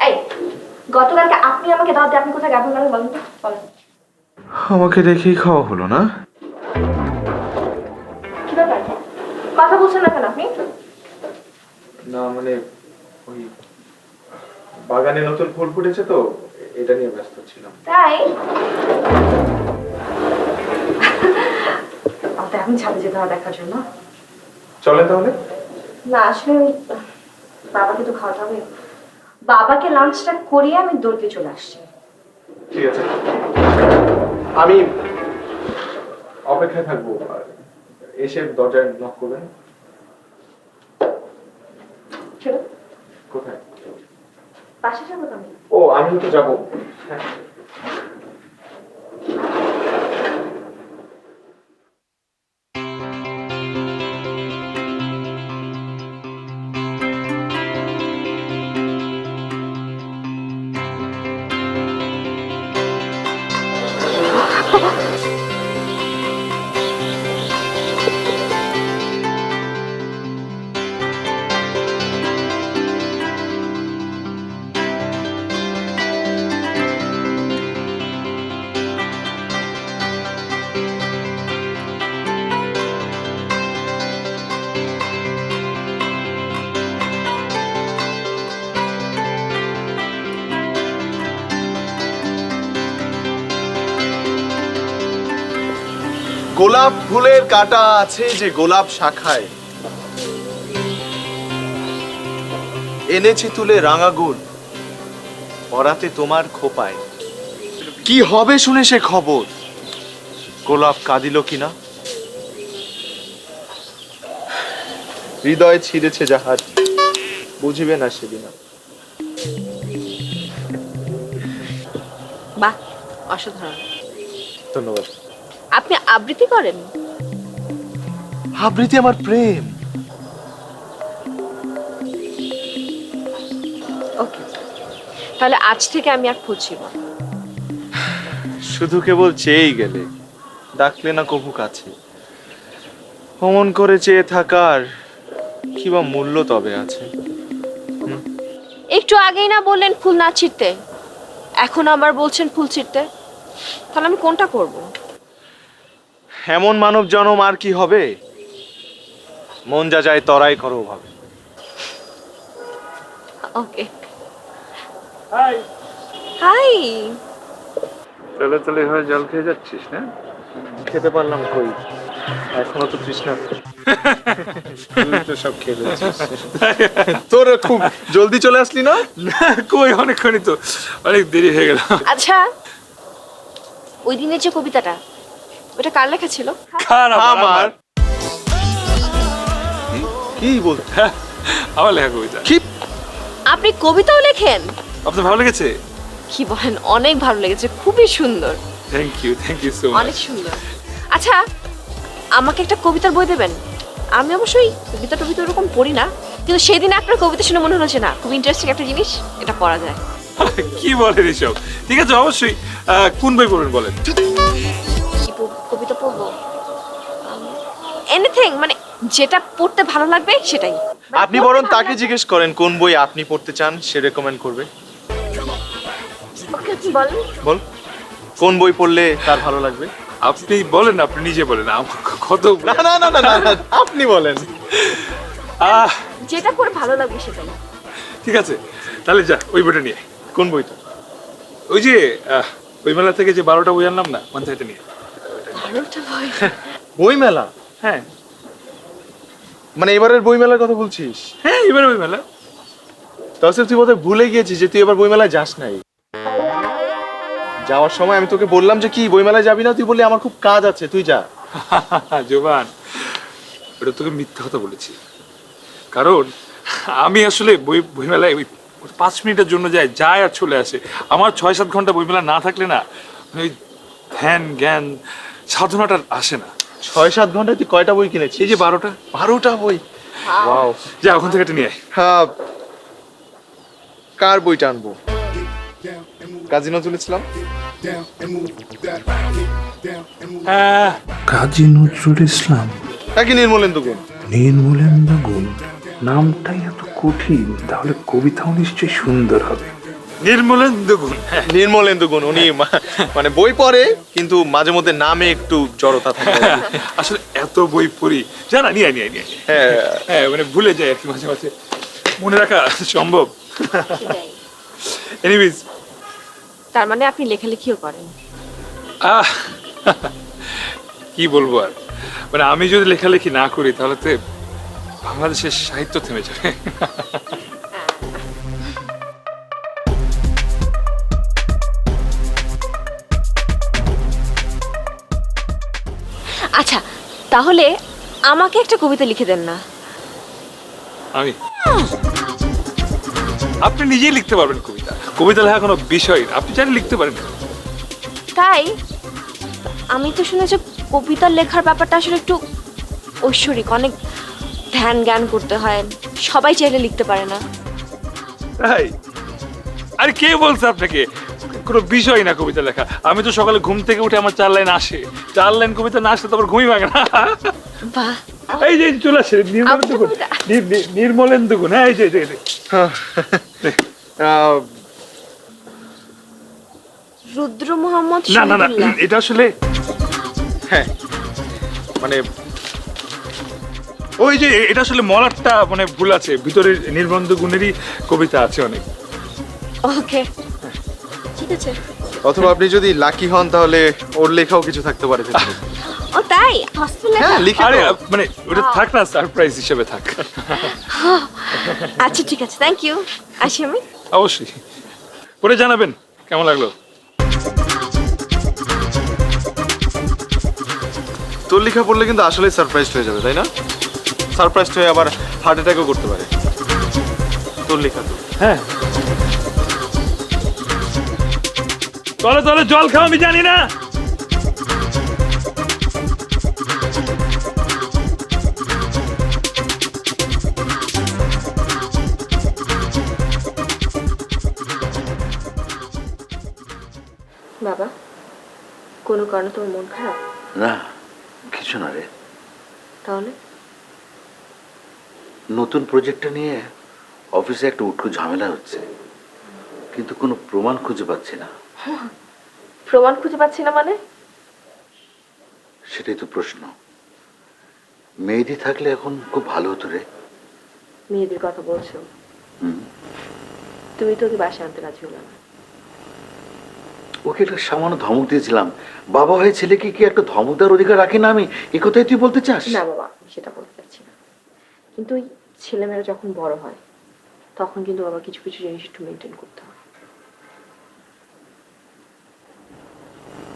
এই গতকালকে আপনি আমাকে দাওয়াত দিয়ে আপনি কোথায় গেছেন বলেন তো, বলেন। আমাকে রেখেই খাওয়া হলো না? কি ব্যাপার, কথা বলছেন না কেন আপনি? না মানে ওই বাগানে নতুন ফুল ফুটেছে তো, এটা নিয়ে ব্যস্ত ছিলাম। তাই আমাদের এখন ছাদে যেতে হবে দেখার জন্য। চলেন তাহলে। না আসলে ওই বাবাকে তো খাওয়াতে হবে। বাবাকে লাঞ্চটা করিয়ে আমি দৌড়তে চলে আসছি। ঠিক আছে, আমি অপেক্ষায় থাকবো। আর এসে দরজায় নক করবেন। চলো। কোথায়? পাশে যাবো তো আমি। ও, আমি তো যাবো। হ্যাঁ। গোলাপ ফুলের কাঁটা আছে যে গোলাপ শাখায়, এনেছি তুলে রাঙা গুড় পরাতে তোমার খোপায়। কি হবে শুনে সে খবর, গোলাপ কাঁদিল কিনা? হৃদয় ছিঁড়েছে যাহার, বুঝিবে না সেদিন। বাহ, অসাধারণ। ধন্যবাদ। আপনি আবৃত্তি করেন? আবৃত্তি আমার প্রেম। ওকে, তাহলে আজ থেকে আমি আর খুঁজছিব। শুধু কেবল চেয়েই গেলে, ডাকলে না কভু কাছে। অমন করে চেয়ে থাকার কি বা মূল্য তবে আছে? একটু আগেই না বললেন ফুল না ছিঁড়তে, এখন আবার বলছেন ফুল ছিঁড়তে। তাহলে আমি কোনটা করব? এমন মানব জনম আর কি হবে? মন যা যায় তরাই করো ভাবে। ওকে, হাই হাই। চলে চলে হয় জল খেয়ে যাচ্ছিস না? খেতে পারলাম কই, এখনো তো তৃষ্ণা। সব খেলে তোর খুব জলদি চলে আসলি না? কই অনেকক্ষণই তো, অনেক দেরি হয়ে গেল। আচ্ছা, ওই দিনের যে কবিতাটা, ওটা কার লেখা ছিল? আমার কি বল? আমার লেখা কবিতা। কি আপনি কবিতাও লেখেন? আপনার ভালো লেগেছে? কি বলেন, অনেক ভালো লেগেছে, খুবই সুন্দর, থ্যাংক ইউ সো অনেক মাচ। সুন্দর। আচ্ছা, আমাকে একটা কবিতার বই দেবেন? আমি অবশ্যই কবিতা টবিতা ওরকম পড়ি না, কিন্তু সেদিন আপনার কবিতা শুনে মনে হচ্ছে না খুব ইন্টারেস্টিং একটা জিনিস, এটা পড়া যায়। কি বলেন এসব? ঠিক আছে, অবশ্যই। কোন বই পড়বেন বলেন? কি কবিতা পড়বো? এনিথিং, মানে যেটা পড়তে ভালো লাগবে সেটাই। আপনি বরং তাকে জিজ্ঞেস করেন কোন বই আপনি পড়তে চান, সে রেকমেন্ড করবে। ওকে, আপনি বলেন। বল, কোন বই পড়লে তার ভালো লাগবে? আপনি বলেন, আপনি নিজে বলেন। আমার কত না না না না না, আপনি বলেন। যেটা পড়ে ভালো লাগবে সেটাই। ঠিক আছে, তাহলে যা ওই বইটা নিয়ে। কোন বইটা? ওই যে ওই মেলা থেকে যে 12টা বই আনলাম না, ওখান থেকে নিয়ে। 12টা বই? বই মেলা? হ্যাঁ মানে এবারের বই মেলার কথা বলছিস? হ্যাঁ, এবার ওই মেলা। তাহলে তুই বোধহয় ভুলে গিয়েছিস যে তুই এবার বই মেলায় যাস নাই। যাওয়ার সময় আমি তোকে বললাম যে কি বই মেলায় যাবি না, তুই বললি আমার খুব কাজ আছে, তুই যা। জোবান, ওটা তোকে মিথ্যা কথা বলেছি, কারণ আমি আসলে বইমেলায় ওই 5 মিনিটের জন্য যায় আর চলে আসে। আমার 6-7 ঘন্টা বইমেলা না থাকলে না, মানে ওই ধ্যান জ্ঞান সাধনাটা আসে না। 6-7 ঘন্টায় তুই কয়টা বই কিনেছিস? এই যে 12টা। 12টা বই? ওয়াও। যা ওখান থেকে একটা নিয়ে আয়। হ্যাঁ, কার বইটা আনবো? কাজী নজরুল ইসলাম? কাজী নজরুল ইসলাম, নাকি নির্মলেন্দু গুণ? নির্মলেন্দু গুণ নামটাই এত কঠিন, তাহলে কবিতাও নিশ্চয়ই সুন্দর হবে। নির্মলেন্দু গুণ। নির্মলেন্দু গুণ, উনি মানে বই পড়ে কিন্তু মাঝে মধ্যে নামে একটু জড়তা থাকে। আসলে এত বই পড়ি, জানা নিয়ে আয়, নিয়ে আয়, নিয়ে আয়। হ্যাঁ হ্যাঁ, মানে ভুলে যায় আর কি, মাঝে মাঝে মনে রাখা সম্ভব। এনিওয়েজ, তার মানে আপনি লেখালেখিও করেন? কি বলবো আর, মানে আমি যদি লেখালেখি না করি তাহলে তো বাংলাদেশের সাহিত্য থেমে যাবে। আচ্ছা, তাহলে আমাকে একটা কবিতা লিখে দেন না? আমি? আপনি নিজেই লিখতে পারবেন কবিতা। কবিতা লেখা কোনো বিষয় না, আপনি চাইলে লিখতে পারেন। তাই? আমি তো শুনেছি কবিতা লেখার ব্যাপারটা আসলে একটু ঐশ্বরিক, অনেক ধ্যান জ্ঞান করতে হয়, সবাই চাইলে লিখতে পারে না। তাই? আরে কে বলছে আপনাকে? কোনো বিষয় না কবিতা লেখা। আমি তো সকালে ঘুম থেকে উঠে আমার 4 লাইন আসে, 4 লাইন কবিতা না আসলে তো আবার ঘুমই ভাঙে না। বাহ, এই যে চলে আসে নির্মলেন্দু গুণ। নির্মলেন্দু গুণ, হ্যাঁ, এই যে রুদ্র মোহাম্মদ না না না, শহীদুল্লাহ। এটা আসলে হ্যাঁ, মানে ওই যে এটা আসলে মলাটটা মানে ভুল আছে, ভিতরে নির্বন্ধ গুণেরই কবিতা আছে অনেক। ওকে, ঠিক আছে। অথবা আপনি যদি লাকি হন তাহলে ওর লেখাও কিছু থাকতে পারে। ও তাই? হসপিটালে? হ্যাঁ, লিখে আরে দাও। মানে ওটা থাক না, সারপ্রাইজ হিসেবে থাক। আচ্ছা ঠিক আছে, থ্যাংক ইউ। আসি আমি? অবশ্যই, পরে জানাবেন কেমন লাগলো। তোর লেখা পড়লে কিন্তু আসলে সারপ্রাইজ হয়ে যাবে, তাই না? সারপ্রাইজ হয়ে আবার হার্ট অ্যাটাকও করতে পারে তোর লেখা তো। হ্যাঁ, তলে তলে জল খাও, আমি জানি না। বাবা, কোনো কারণে তোমার মন খারাপ? না, কিছু না রে। তাহলে নতুন প্রজেক্টটা নিয়ে অফিসে একটা উটকো ঝামেলা হচ্ছে, কিন্তু কোনো প্রমাণ খুঁজে পাচ্ছি না। প্রমাণ খুঁজে পাচ্ছি না মানে? সেটাই তো প্রশ্ন। মেহেদি থাকলে এখন খুব ভালো হতো রে। মেয়েদের কথা বলছো? হুম। তুমি তো ওকে বাসায় আনতে রাজি হলে না। ওকে একটা সামান্য ধমক দিয়েছিলাম। বাবা হয়ে ছেলেকে কি একটা ধমক দেওয়ার অধিকার রাখি না আমি? এ কথাই তুই বলতে চাস? না বাবা, আমি সেটা বলতে চাচ্ছি না, কিন্তু ওই ছেলেমেয়েরা যখন বড় হয় তখন কিন্তু বাবা কিছু কিছু জিনিস একটু মেনটেন করতে হয়।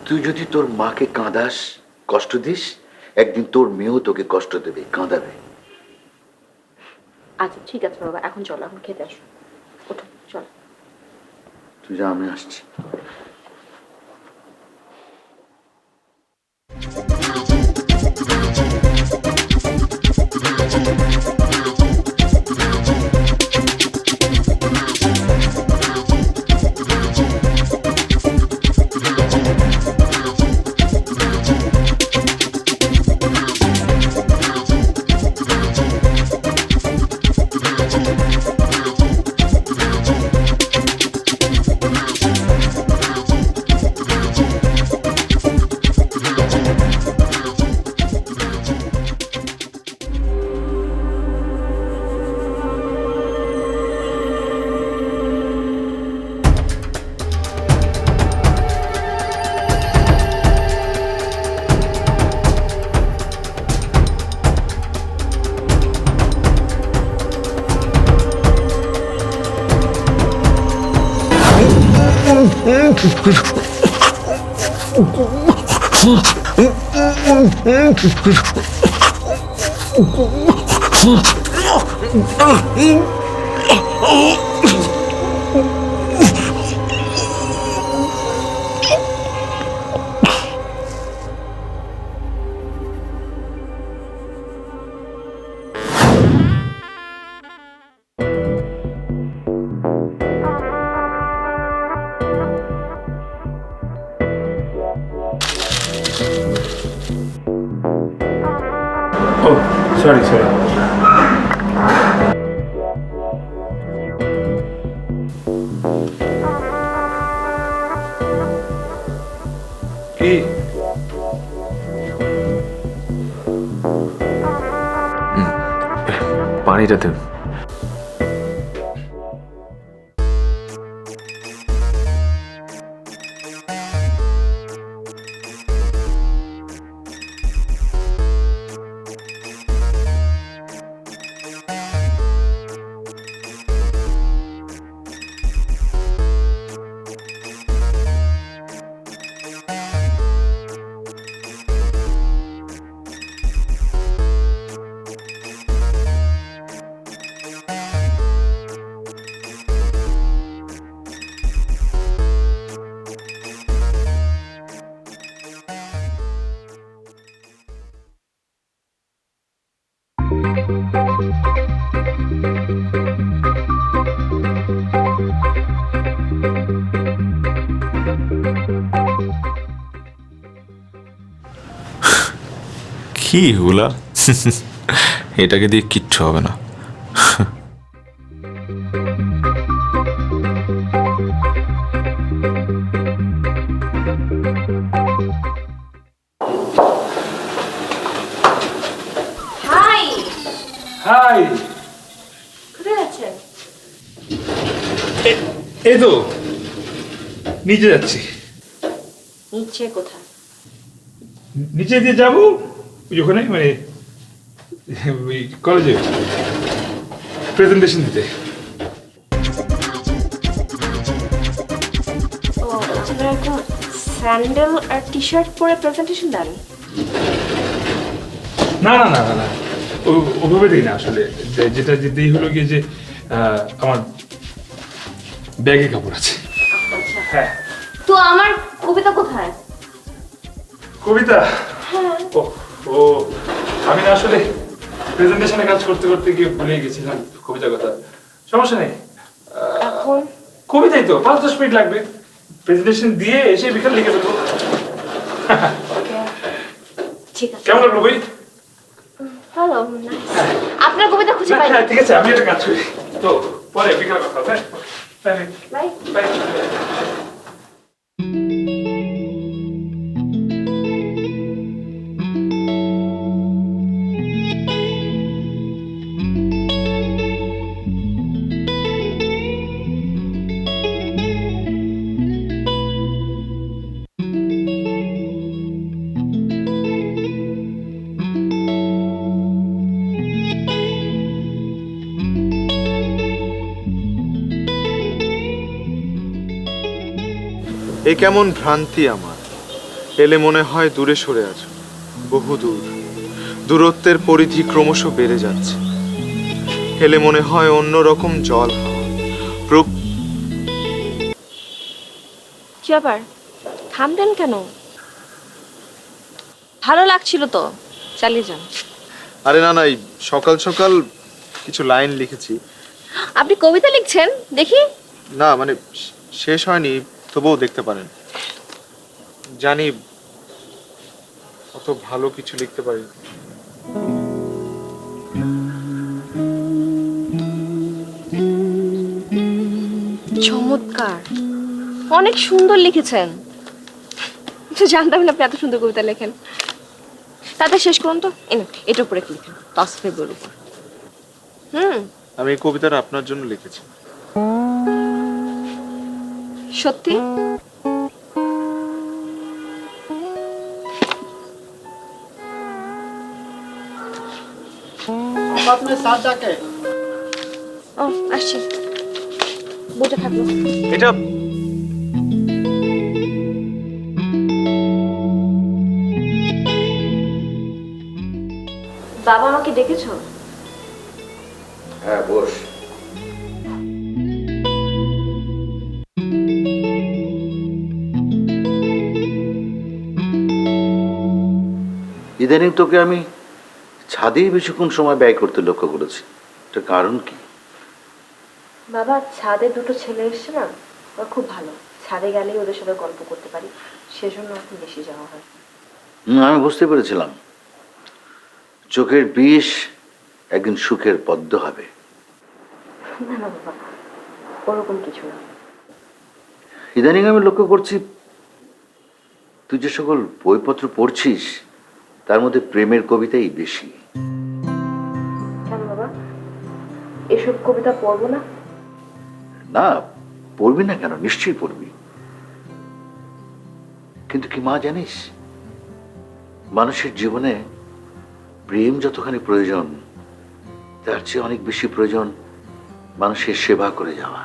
তুই যদি তোর মাকে কাঁদাস, কষ্ট দিস, একদিন তোর মেয়েও তোকে কষ্ট দেবে, কাঁদাবে। আচ্ছা ঠিক আছে বাবা, এখন চলো, এখন খেতে আসো, ওঠো চলো। তুই যা, আমি আসছি। Oh, sorry. কি? পানিটা দেন। কি হুলা, এটাকে দিয়ে কিচ্ছু হবে না। হাই হাই, কোথায় যাচ্ছেন? এই তো নিচে যাচ্ছি। নিচে কোথায়? নিচে দিয়ে যাবো ওই ওখানে, মানে ওই কলেজে প্রেজেন্টেশন দিতে। ও, আপনারা এখন স্যান্ডেল আর টি শার্ট পরে প্রেজেন্টেশন দেন? না, ওভাবে দিই না আসলে। যেটা দিই হলো গিয়ে যে আমার ব্যাগে কাপড় আছে। হ্যাঁ। তো আমার কবিতা কোথায়? কবিতা? ও আমি না আসলে প্রেজেন্টেশনে কাজ করতে করতে গিয়ে ভুলে গেছিলাম কবিতার কথা। সমস্যা নেই, এখন কবিতাই তো 5-10 মিনিট লাগবে, প্রেজেন্টেশন দিয়ে এসে বিকাল লিখে ফেলবো। ঠিক আছে। কেমন লাগলো বই? হ্যালো, আপনার কবিতা খুঁজে পাই। ঠিক আছে, আমি একটা কাজ করি, তো পরে বিকাল কথা হবে। Bye bye. এই কেমন ভ্রান্তি আমার, এলে মনে হয় দূরে সরে আছো, বহু দূর। দূরত্বের পরিধি ক্রমশ বেড়ে যাচ্ছে, এলে মনে হয় অন্যরকম জল হাওয়া। কি ব্যাপার, থামলেন কেন? ভালো লাগছিল তো, চালিয়ে যান। আরে না না, এই সকাল সকাল কিছু লাইন লিখেছি। আপনি কবিতা লিখছেন দেখি? না মানে শেষ হয়নি, তবুও দেখতে পারেন। জানি অত ভালো কিছু লিখতে পারি। চমৎকার, অনেক সুন্দর লিখেছেন। জানতাম না আপনি এত সুন্দর কবিতা লেখেন। তাতে শেষ করুন তো, এটার উপরে লিখেন, তসফেবের উপর। আমি এই কবিতাটা আপনার জন্য লিখেছি। সত্যি? ও আসছি, বইটা থাকলো। এটা বাবা আমাকে ডেকেছো? হ্যাঁ, বস। ইদানিং তোকে আমি ছাদেই বেশিক্ষণ সময় ব্যয় করতে লক্ষ্য করেছি, এটার কারণ কি? বাবা, ছাদে দুটো ছেলে এসছে না, ওরা খুব ভালো। ছাদে গেলেই ওদের সাথে গল্প করতে পারি, সেজন্য এখন বেশি যাওয়া হয়। আমি বুঝতে পেরেছিলাম চোখের বিষ একদিন সুখের পদ্ম হবে। না না বাবা, ওরকম কিছু না। ইদানিং আমি লক্ষ্য করছি তুই যে সকল বইপত্র পড়ছিস তার মধ্যে প্রেমের কবিতাই বেশি। কেন বাবা, এসব কবিতা পড়বো না? না, পড়বি না কেন, নিশ্চয়ই পড়বি। কিন্তু কি মা জানিস, মানুষের জীবনে প্রেম যতখানি প্রয়োজন তার চেয়ে অনেক বেশি প্রয়োজন মানুষের সেবা করে যাওয়া।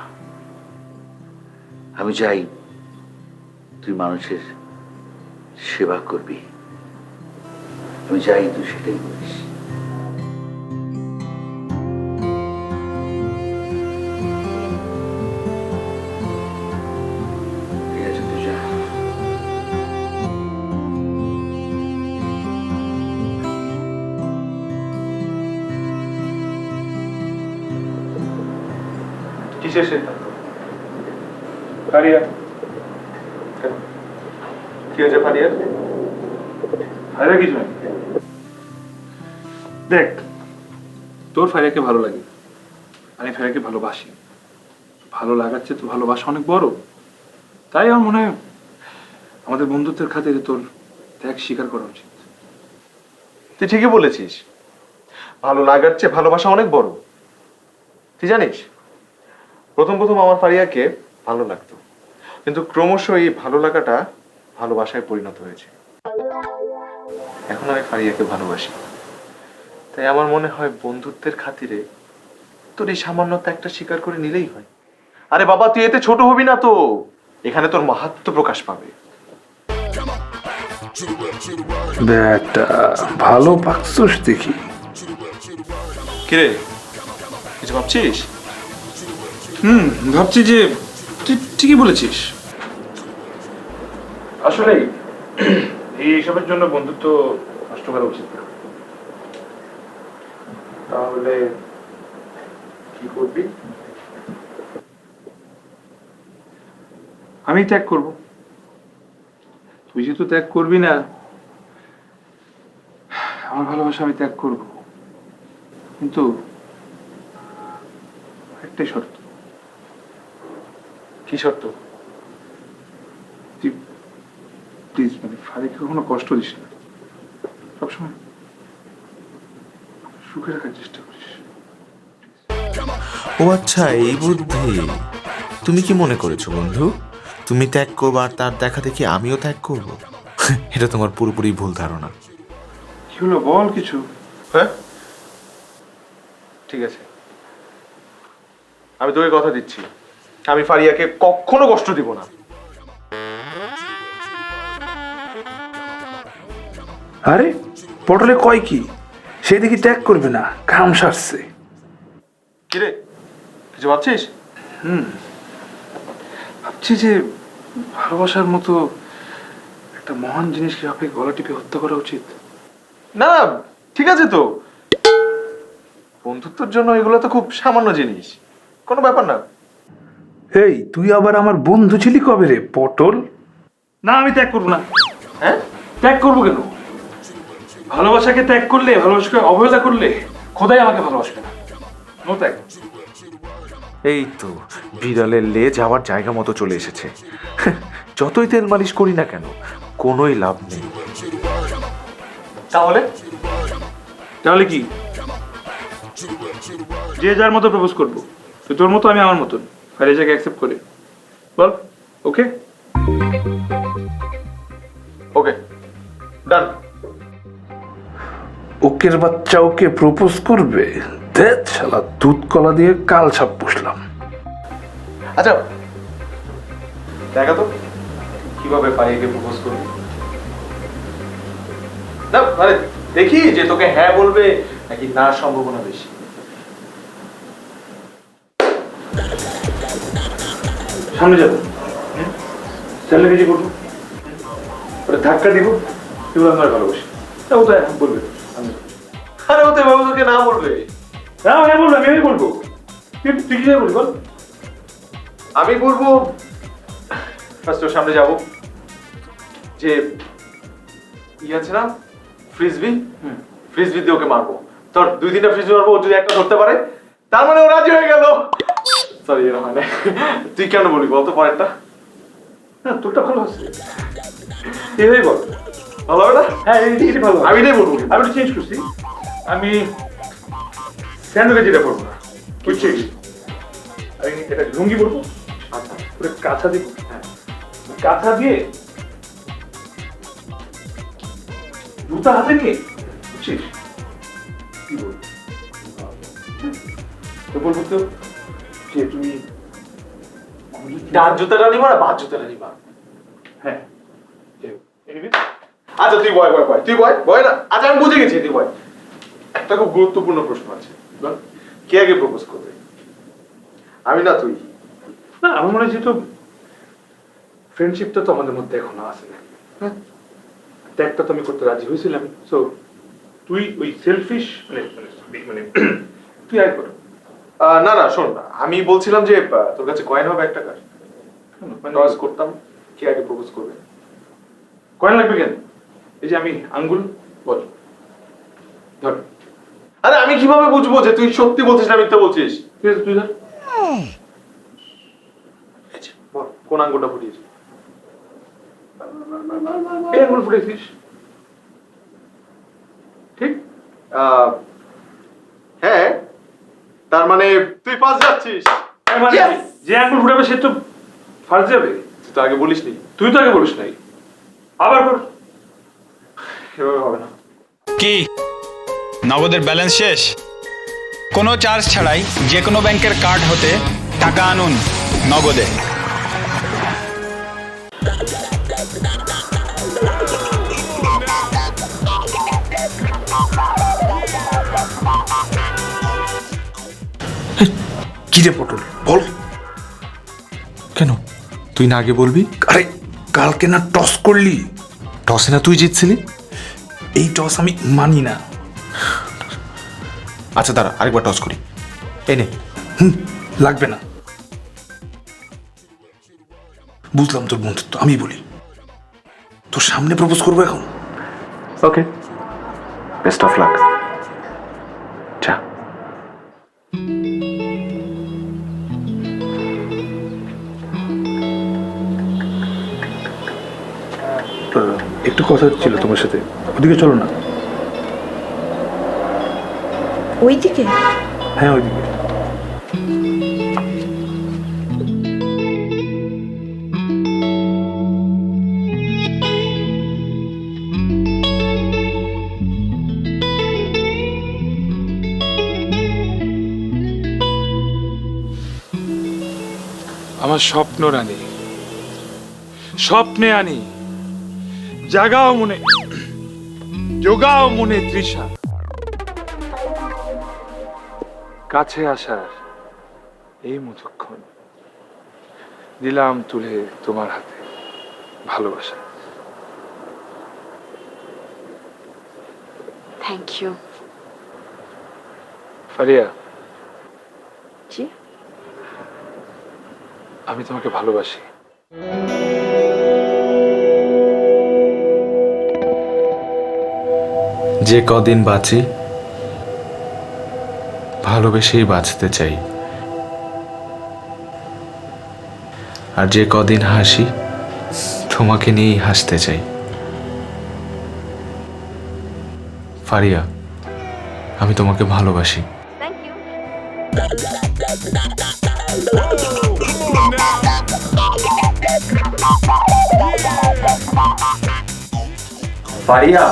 আমি চাই তুই মানুষের সেবা করবি, আমি চাই তুই সেটাই করিস। ঠিক আছে, তুই যা। কিসের সিদ্ধান্ত? ফারিয়া, কি হয়েছে ফারিয়া? ফারিয়া কিছু নেই। দেখ, তোর ফারিয়াকে ভালো লাগে, আমি ফারিয়াকে ভালোবাসি। ভালো লাগাচ্ছে তো ভালোবাসা অনেক বড়। তাই আমার মনে হয় আমাদের বন্ধুত্বের খাতিরে তোর ত্যাগ স্বীকার করা উচিত। তুই ঠিকই বলেছিস, ভালো লাগার চেয়ে ভালোবাসা অনেক বড়। তুই জানিস, প্রথম প্রথম আমার ফারিয়াকে ভালো লাগতো, কিন্তু ক্রমশ এই ভালো লাগাটা ভালোবাসায় পরিণত হয়েছে। এখন আমি ফারিয়াকে ভালোবাসি। তাই আমার মনে হয় বন্ধুত্বের খাতিরে তোর এই সামান্য ত্যাগটা স্বীকার করে নিলেই হয়। আরে বাবা, তুই এতে ছোট হবি না তো, এখানে তোর মাহাত্ম্য প্রকাশ পাবে। ব্যাটা ভালো পাকছিস দেখি। কিরে, কিছু ভাবছিস? ভাবছি যে তুই ঠিকই বলেছিস। আসলে এইসবের জন্য বন্ধুত্ব নষ্ট করা উচিত না। তাহলে কি করবি? আমি ত্যাগ করব। তুই যেহেতু ত্যাগ করবি না, আমার ভালোবাসা আমি ত্যাগ করব, কিন্তু একটাই শর্ত। কি শর্ত? তুই প্লিজ মানে ফারিকে কখনো কষ্ট দিস না, সবসময় সুখে রাখার চেষ্টা করিস। ও আচ্ছা, এই বুদ্ধি। তুমি কি মনে করেছো বন্ধু তুমি ত্যাগ করবো আর তার দেখা দেখি আমিও ত্যাগ করবো? এটা তোমার পুরোপুরি ভুল ধারণা। কি হলো বল কিছু। হ্যাঁ ঠিক আছে, আমি তোকে কথা দিচ্ছি, আমি ফারিয়াকে কখনো কষ্ট দিব না। আরে পটলে কয় কি, সে দেখি ত্যাগ করবে না, কাম সারছে। কিরে কিছু ভাবছিস? ভাবছি যে ভালোবাসার মতো একটা মহান জিনিসকে আপনি গলা টিপে হত্যা করা উচিত। না ঠিক আছে তো, বন্ধুত্বের জন্য এগুলো তো খুব সামান্য জিনিস, কোনো ব্যাপার না। এই তুই আবার আমার বন্ধু ছিলি কবে রে পটল? না আমি ত্যাগ করবো না। হ্যাঁ ত্যাগ করবো কেন? ভালোবাসাকে ত্যাগ করলে, ভালোবাসাকে অবহেলা করলে খোদাই আমাকে ভালোবাসবে না। নো ত্যাগ। এই তো বিড়ালের লেজ আবার জায়গা মতো চলে এসেছে। যতই তেল মালিশ করি না কেন, কোনোই লাভ নেই। তাহলে তাহলে কি? যে যার মতো প্রপোজ করবো, তুই তোর মতো আমি আমার মতন, আর এই জায়গায় অ্যাকসেপ্ট করে বল ওকে। ওকে ডান। ওকের বাচ্চা ওকে প্রপোজ করবে? দেখ শালা, দুধ কলা দিয়ে কাল ছাপ পুষলাম। আচ্ছা দেখা তো কিভাবে পায়েকে প্রপোজ করবি। না আরে দেখি যে তোকে হ্যাঁ বলবে নাকি না সম্ভাবনা বেশি। সামনে যাবো, চালে কেজি করবো, ওটা ধাক্কা দিব, এবার আমার ভালোবাসি। ও তো এখন বলবে, আরে ও তো এভাবে তোকে না বলবে। হ্যাঁ হ্যাঁ বলবো, আমি বলবো। তুই কি বলবি বল? আমি বলবো ফার্স্ট ওর সামনে যাব, যে ই আছে না ফ্রিজবি, ফ্রিজবি দিয়ে ওকে মারবো। তোর 2-3টা ফ্রিজবি মারবো, ও যদি একটা ধরতে পারে তার মানে ও রাজি হয়ে গেল। সরি এরকম হয় না। তুই কেন বলবি বলতো পরেরটা? হ্যাঁ তোরটা ভালো আছে, এটাই বল। ভালো হবে না? হ্যাঁ এটা ভালো। আমি এটাই বলবো। আমি একটু চেঞ্জ করছি, আমি স্যান্ডউইচ যেটা করবো না, বুঝছিস? আমি এটা লুঙ্গি পরবো, আচ্ছা পুরো কাঁথা দিব। হ্যাঁ কাঁথা দিয়ে জুতা হাতে নিয়ে, বুঝছিস কি বলবো? তো বলবো তো যে তুমি ডান জুতাটা নিবা না বাদ জুতাটা নিবা? হ্যাঁ আচ্ছা তুই বয় বয় বয়, তুই বয় বয় না। আচ্ছা আমি বুঝে গেছি, তুই বয়। একটা খুব গুরুত্বপূর্ণ প্রশ্ন আছে, বল কে আগে প্রপোজ করবে, আমি না তুই? না আমার মনে হয় যেহেতু ফ্রেন্ডশিপটা তো আমাদের মধ্যে এখনো আছে, হ্যাঁ ত্যাগটা তো আমি করতে রাজি হয়েছিলাম। সো তুই ওই সেলফিশ মানে মানে তুই আয় কর। না না শোন না, আমি বলছিলাম যে তোর কাছে কয়েন হবে 1 টাকার, টস করতাম কে আগে প্রপোজ করবে। কয়েন লাগবে কেন? এই যে আমি আঙ্গুল বল ধর। আরে আমি কিভাবে বুঝবো যে তুই সত্যি বলছিস না মিথ্যা বলছিস? ঠিক আছে তুই ধর। বল কোন আঙ্গুলটা ফুটিয়েছিস? এই আঙ্গুল ফুটেছিস ঠিক? হ্যাঁ তার মানে তুই ফার্স্ট যাচ্ছিস। মানে যে আঙ্গুল ফুটাবে সে তো ফার্স্ট যাবে। তুই তো আগে বলিস নি। তুই তো আগে বলিস নাই, আবার কর। এভাবে হবে না। কি নগদের ব্যালেন্স শেষ? কোনো চার্জ ছাড়াই যে কোনো ব্যাংকের কার্ড হতে টাকা আনুন নগদে। কি রে পটল বল। কেন তুই না আগে বলবি? আরে কালকে না টস করলি, টসে না তুই জিতছিলি। এই টস আমি মানি না। আচ্ছা দাঁড়া আরেকবার টস করি, এই নে। লাগবে না, বুঝলাম তোর বন্ধুত্ব। আমি বলি তোর সামনে প্রপোজ করবো এখন। ওকে বেস্ট অফ লাক। যা। একটু কথা ছিল তোমার সাথে, ওদিকে চলো না। ওইদিকে? হ্যাঁ ওইদিকে। আমার স্বপ্ন রানী, স্বপ্নে আনি জাগাও মনে। যোগাও মনে তৃষা, কাছে আসার এই মুহূর্তক্ষণ দিলাম তুলে তোমার হাতে ভালোবাসা। Thank you. ফারিয়া, জি? আমি তোমাকে ভালোবাসি। যে কদিন বাঁচি ভালোবেসেই বাঁচতে চাই, আর যে কদিন হাসি তোমাকে নিয়েই হাসতে চাই। ফারিয়া, আমি তোমাকে ভালোবাসি। Thank you. ফারিয়া,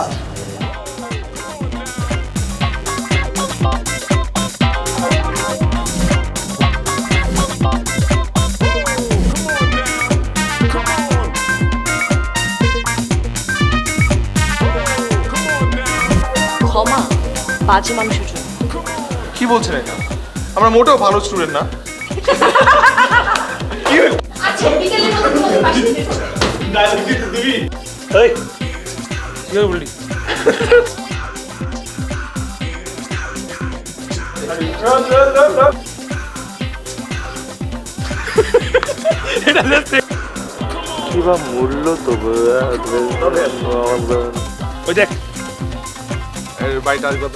ক্ষমা বাজে মানুষের জন্য। কি বলছেন এটা? আমরা মোটেও ভালো স্টুডেন্ট না। আচ্ছা, বিকেলে তোমাদের পাশে কি বললি? কি বা মূল্য তো ওই দেখ বাড়িটা কত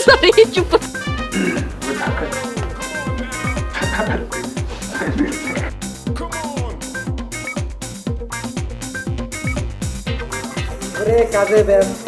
সরি, চুপ। কাজে ব্যস্ত